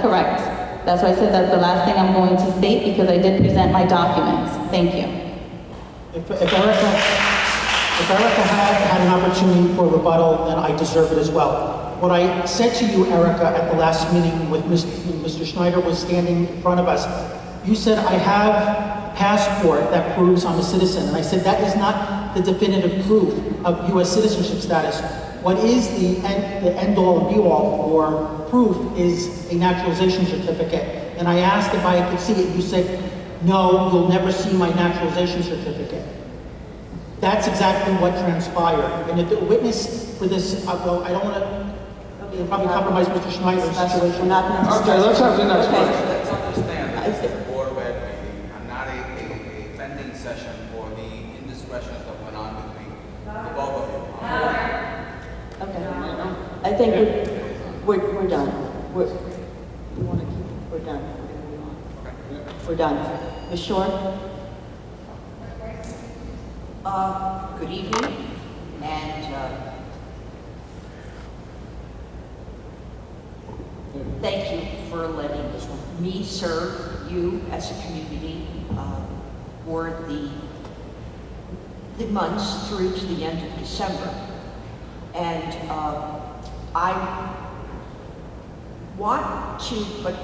correct. That's why I said that's the last thing I'm going to state because I did present my documents. Thank you. If Erica had an opportunity for rebuttal, then I deserve it as well. What I said to you, Erica, at the last meeting when Mr. Schneider was standing in front of us, you said, I have a passport that proves I'm a citizen. And I said, that is not the definitive proof of U.S. citizenship status. What is the end-all and be-all for proof is a naturalization certificate. And I asked if I could see it. You said, no, you'll never see my naturalization certificate. That's exactly what transpired. And if the witness for this, well, I don't want to probably compromise Mr. Schneider's situation. Okay, let's have the next question. Let's understand that this is a Board of Ed meeting and not a vending session for the indiscretions that went on between the both of you. Okay. I think we're done. We're done. We're done. Ms. Shore? Good evening, and thank you for letting me serve you as a community for the months through to the end of December. And I want to, but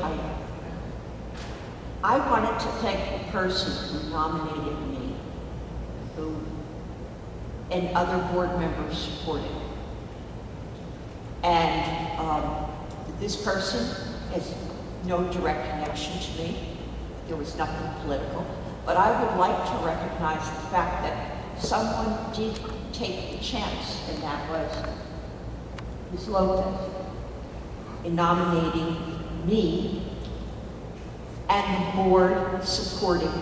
I wanted to thank the person who nominated me, who and other board members supported. And this person has no direct connection to me. There was nothing political. But I would like to recognize the fact that someone did take the chance, and that was Ms. Lopez, in nominating me and the board supporting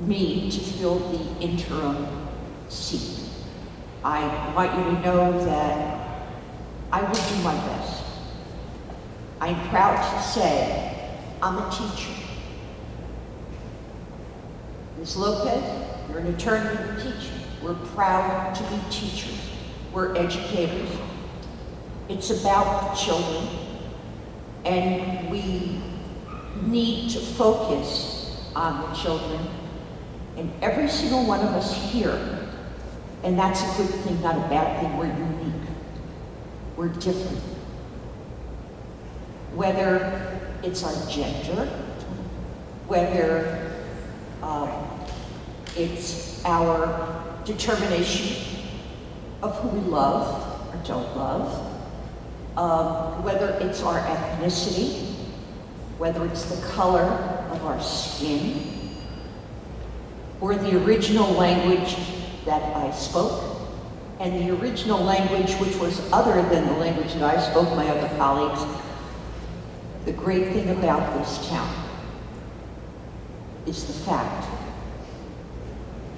me to fill the interim seat. I want you to know that I will do my best. I'm proud to say I'm a teacher. Ms. Lopez, you're an attorney and a teacher. We're proud to be teachers. We're educators. It's about children, and we need to focus on the children. And every single one of us here, and that's a good thing, not a bad thing, we're unique. We're different. Whether it's our gender, whether it's our determination of who we love or don't love, whether it's our ethnicity, whether it's the color of our skin, or the original language that I spoke, and the original language which was other than the language that I spoke, my other colleagues. The great thing about this town is the fact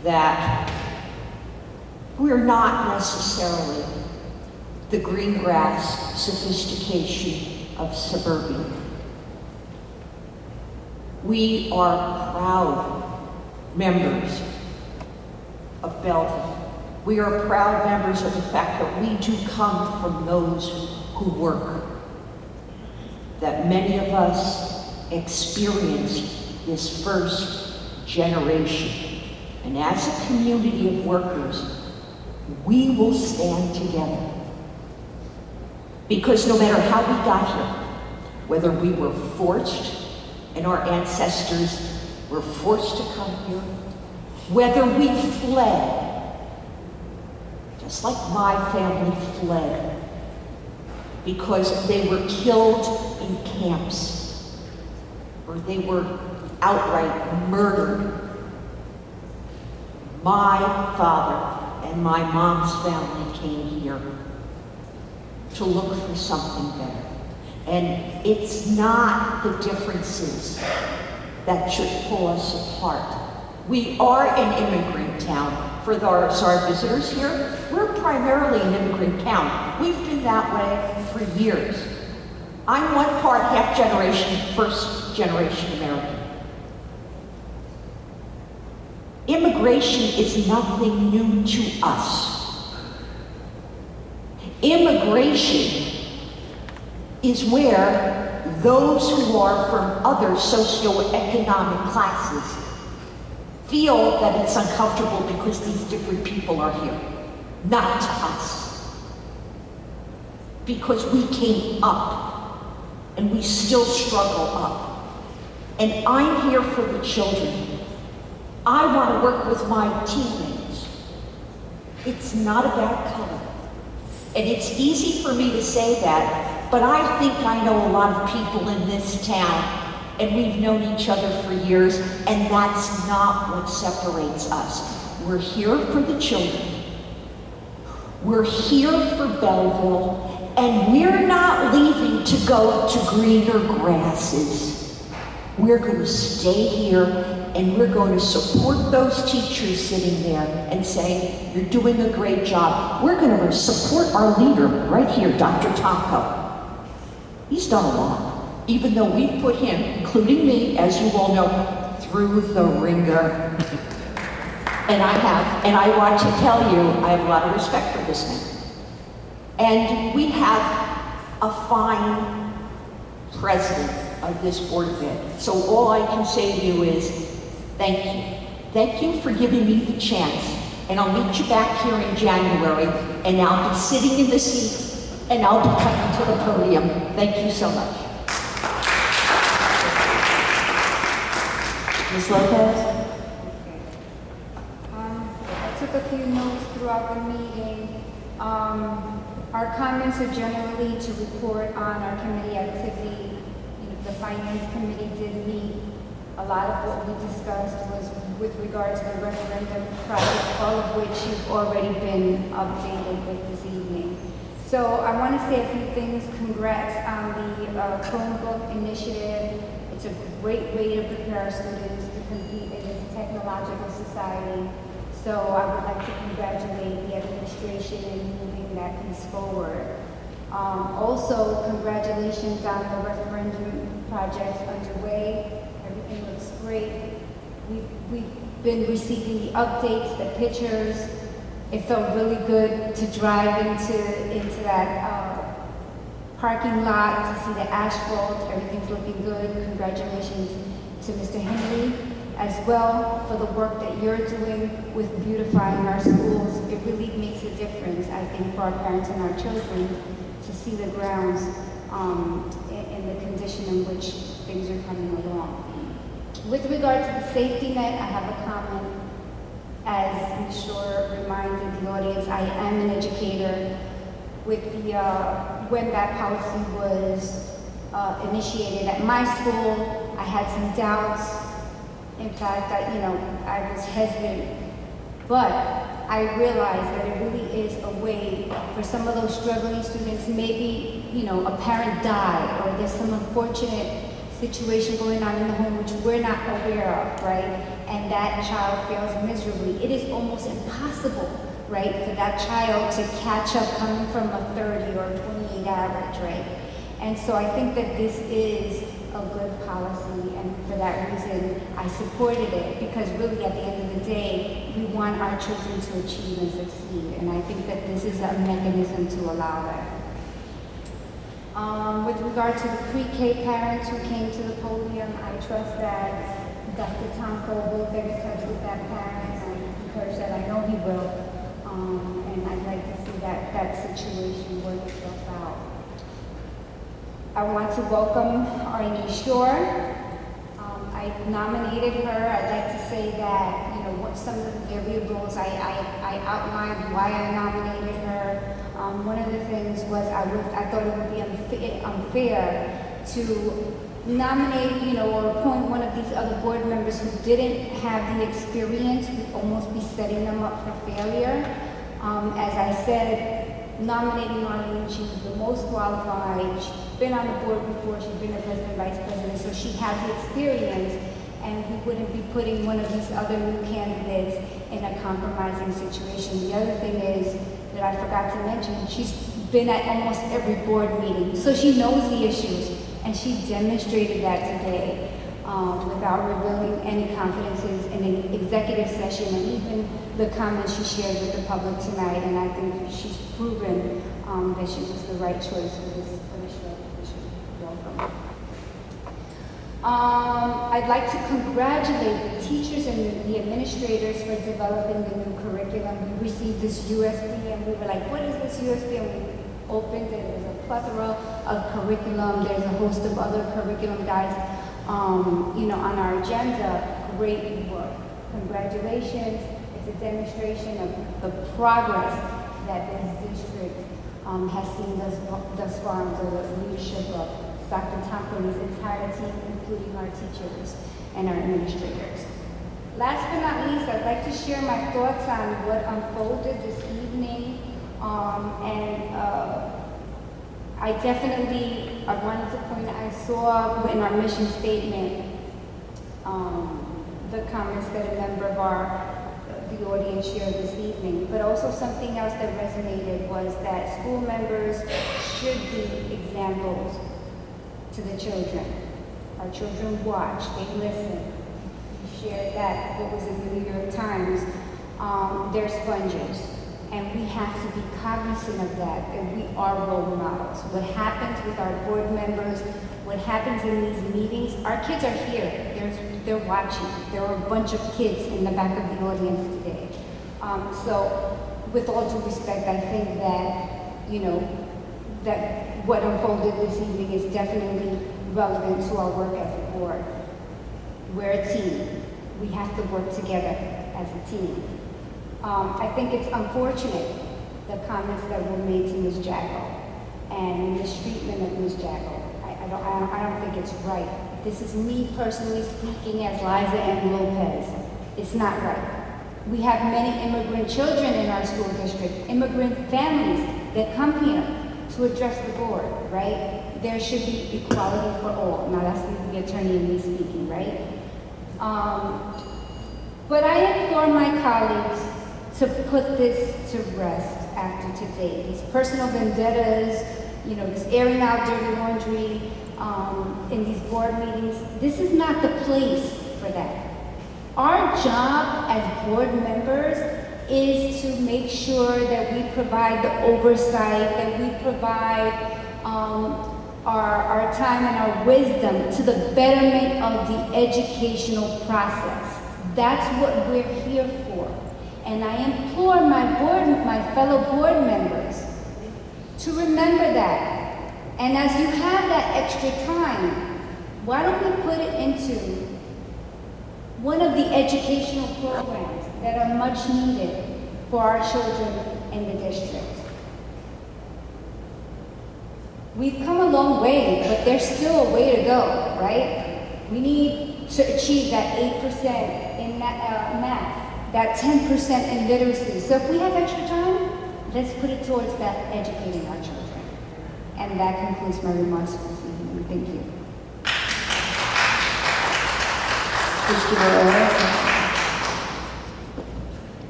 that we're not necessarily the green grass sophistication of suburbia. We are proud members of Belleville. We are proud members of the fact that we do come from those who work, that many of us experienced this first generation. And as a community of workers, we will stand together. Because no matter how we got here, whether we were forced and our ancestors were forced to come here, whether we fled, just like my family fled, because they were killed in camps, or they were outright murdered. My father and my mom's family came here to look for something better. And it's not the differences that should pull us apart. We are an immigrant town. For our visitors here, we're primarily an immigrant town. We've been that way for years. I'm one part half generation, first generation American. Immigration is nothing new to us. Immigration is where those who are from other socioeconomic classes feel that it's uncomfortable because these different people are here. Not to us. Because we came up and we still struggle up. And I'm here for the children. I want to work with my teammates. It's not about color. And it's easy for me to say that, but I think I know a lot of people in this town, and we've known each other for years, and that's not what separates us. We're here for the children. We're here for Belleville, and we're not leaving to go to greener grasses. We're going to stay here, and we're going to support those teachers sitting there and say, you're doing a great job. We're going to support our leader right here, Dr. Tonko. He's done a lot, even though we've put him, including me, as you all know, through the ringer. And I want to tell you, I have a lot of respect for this man. And we have a fine president of this Board of Ed. So all I can say to you is, thank you. Thank you for giving me the chance. And I'll meet you back here in January, and I'll be sitting in the seats, and I'll be coming to the podium. Thank you so much. Ms. Lopez? I took a few notes throughout the meeting. Our comments are generally to report on our committee activity. The Finance Committee did meet. A lot of what we discussed was with regard to the referendum project, all of which you've already been updated with this evening. So I want to say a few things. Congrats on the Chromebook initiative. It's a great way to prepare our students to compete in this technological society. So I would like to congratulate the administration in moving that piece forward. Also, congratulations on the referendum projects underway. Everything looks great. We've been receiving the updates, the pictures. It felt really good to drive into that parking lot to see the asphalt. Everything's looking good. Congratulations to Mr. Henry as well for the work that you're doing with beautifying our schools. It really makes a difference, I think, for our parents and our children to see the grounds in the condition in which things are coming along. With regard to the safety net, I have a comment. As Ms. Shore reminded the audience, I am an educator. With the when that policy was initiated at my school, I had some doubts. In fact, I was hesitant, but I realized that it really is a way for some of those struggling students. Maybe a parent died, or there's some unfortunate situation going on in the home which we're not aware of, right? And that child fails miserably. It is almost impossible, right, for that child to catch up coming from a 30 or 28 average, right? And so I think that this is a good policy, and for that reason, I supported it, because really at the end of the day, we want our children to achieve and succeed, and I think that this is a mechanism to allow that. With regard to the pre-K parents who came to the podium, I trust that Dr. Tonko will get in touch with that parent. I encourage that. I know he will. And I'd like to see that situation work itself out. I want to welcome Arlene Shore. I nominated her. I'd like to say that, what some of the variables I outlined why I nominated her. One of the things was I thought it would be unfair to nominate, or appoint one of these other board members who didn't have the experience. We'd almost be setting them up for failure. As I said, nominating Arlene, she was the most qualified. She's been on the board before. She's been a president, vice president, so she had the experience. and we wouldn't be putting one of these other new candidates in a compromising situation. The other thing is that I forgot to mention, she's been at almost every board meeting, so she knows the issues, and she demonstrated that today without revealing any confidences in an executive session, and even the comments she shared with the public tonight. And I think she's proven that she was the right choice for this position. Welcome. I'd like to congratulate the teachers and the administrators for developing the new curriculum. We received this USB and we were like, what is this USB? And we opened it. There's a plethora of curriculum. There's a host of other curriculum guides, on our agenda. Great work. Congratulations. It's a demonstration of the progress that this district has seen thus far under the leadership of Dr. Tompkins' entire team, including our teachers and our administrators. Last but not least, I'd like to share my thoughts on what unfolded this evening. I wanted to point out, I saw in our mission statement the comments that a member of the audience shared this evening, but also something else that resonated was that school members should be examples to the children. Our children watch, they listen. You shared that, what was in the New York Times. They're sponges, and we have to be cognizant of that we are role models. What happens with our board members, what happens in these meetings, our kids are here, they're watching. There are a bunch of kids in the back of the audience today. So with all due respect, I think that, that what unfolded this evening is definitely relevant to our work as a board. We're a team. We have to work together as a team. I think it's unfortunate, the comments that were made to Ms. Jacko and the mistreatment of Ms. Jacko. I don't think it's right. This is me personally speaking as Liza Ann Lopez. It's not right. We have many immigrant children in our school district, immigrant families that come here to address the board, right? There should be equality for all. Now that's the attorney and me speaking, right? But I implore my colleagues to put this to rest after today. These personal vendettas, this airing out dirty laundry in these board meetings, this is not the place for that. Our job as board members is to make sure that we provide the oversight, that we provide our time and our wisdom to the betterment of the educational process. That's what we're here for. And I implore my fellow board members to remember that. And as you have that extra time, why don't we put it into one of the educational programs that are much needed for our children in the district? We've come a long way, but there's still a way to go, right? We need to achieve that 8% in math, that 10% in literacy. So if we have extra time, let's put it towards that educating our children. And that concludes my remarks for this evening. Thank you.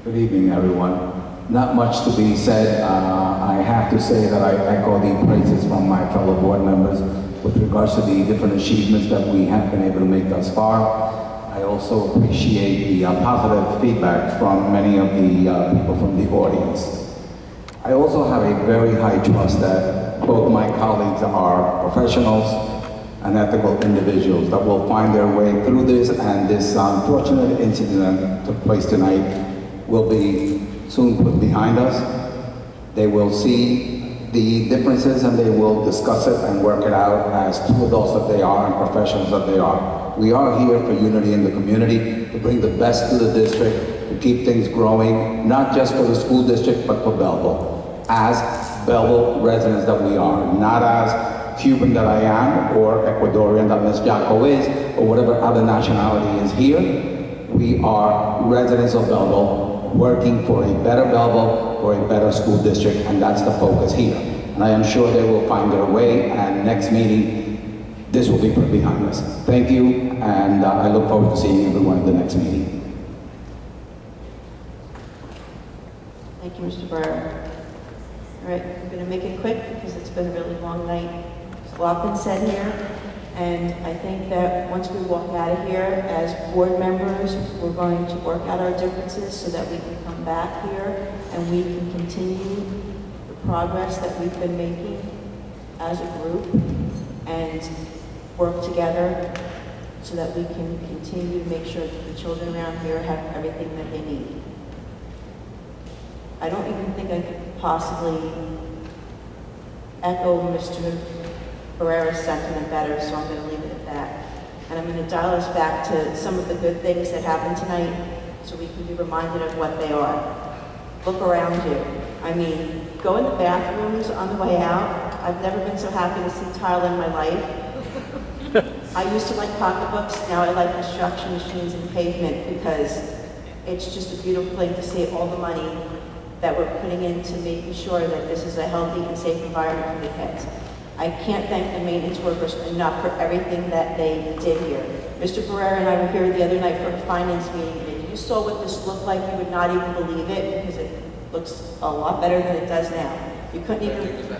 Good evening, everyone. Not much to be said. I have to say that I echo the praises from my fellow board members with regards to the different achievements that we have been able to make thus far. I also appreciate the positive feedback from many of the people from the audience. I also have a very high trust that both my colleagues are professionals and ethical individuals that will find their way through this, and this unfortunate incident that took place tonight will be soon put behind us. They will see the differences and they will discuss it and work it out as two adults that they are and professionals that they are. We are here for unity in the community, to bring the best to the district, to keep things growing, not just for the school district, but for Belleville. As Belleville residents that we are, not as Cuban that I am, or Ecuadorian that Ms. Jacko is, or whatever other nationality is here. We are residents of Belleville, working for a better Belleville, for a better school district, and that's the focus here. And I am sure they will find their way, and next meeting, this will be put behind us. Thank you. and I look forward to seeing everyone at the next meeting. Thank you, Mr. Barrera. All right, I'm going to make it quick because it's been a really long night. There's a lot been said here, and I think that once we walk out of here as board members, we're going to work out our differences so that we can come back here and we can continue the progress that we've been making as a group and work together so that we can continue to make sure that the children around here have everything that they need. I don't even think I could possibly echo Mr. Barrera's sentiment better, so I'm going to leave it at that. And I'm going to dial us back to some of the good things that happened tonight so we can be reminded of what they are. Look around you. I mean, go in the bathrooms on the way out. I've never been so happy to see tile in my life. I used to like pocketbooks, now I like construction machines and pavement because it's just a beautiful thing to see all the money that we're putting into making sure that this is a healthy and safe environment for the kids. I can't thank the maintenance workers enough for everything that they did here. Mr. Barrera and I were here the other night for a finance meeting, and if you saw what this looked like, you would not even believe it because it looks a lot better than it does now. You couldn't even...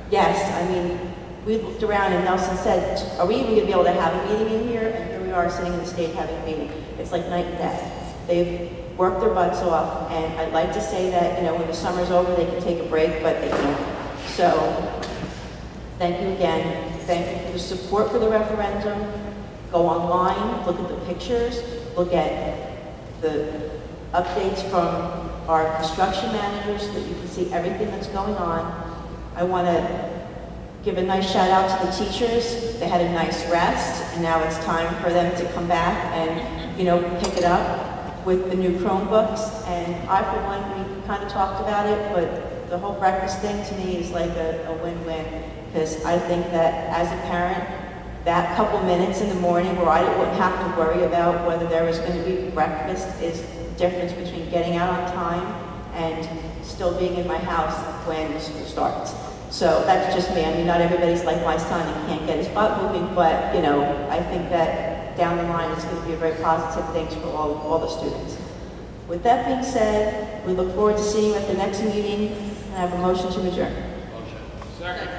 Yes, I mean, we looked around and Nelson said, are we even going to be able to have a meeting in here? And here we are sitting in the stage having a meeting. It's like night and day. They've worked their butts off, and I'd like to say that, when the summer's over, they can take a break, but they can't. So, thank you again. Thank you for the support for the referendum. Go online, look at the pictures, look at the updates from our construction managers so that you can see everything that's going on. I want to give a nice shout out to the teachers. They had a nice rest, and now it's time for them to come back and, pick it up with the new Chromebooks. And I, for one, we kind of talked about it, but the whole breakfast thing to me is like a win-win, because I think that as a parent, that couple minutes in the morning where I wouldn't have to worry about whether there was going to be breakfast is the difference between getting out on time and still being in my house when the school starts. So that's just me. I mean, not everybody's like my son and can't get his butt moving, but, I think that down the line it's going to be a very positive thing for all the students. With that being said, we look forward to seeing you at the next meeting, and I have a motion to adjourn. Second.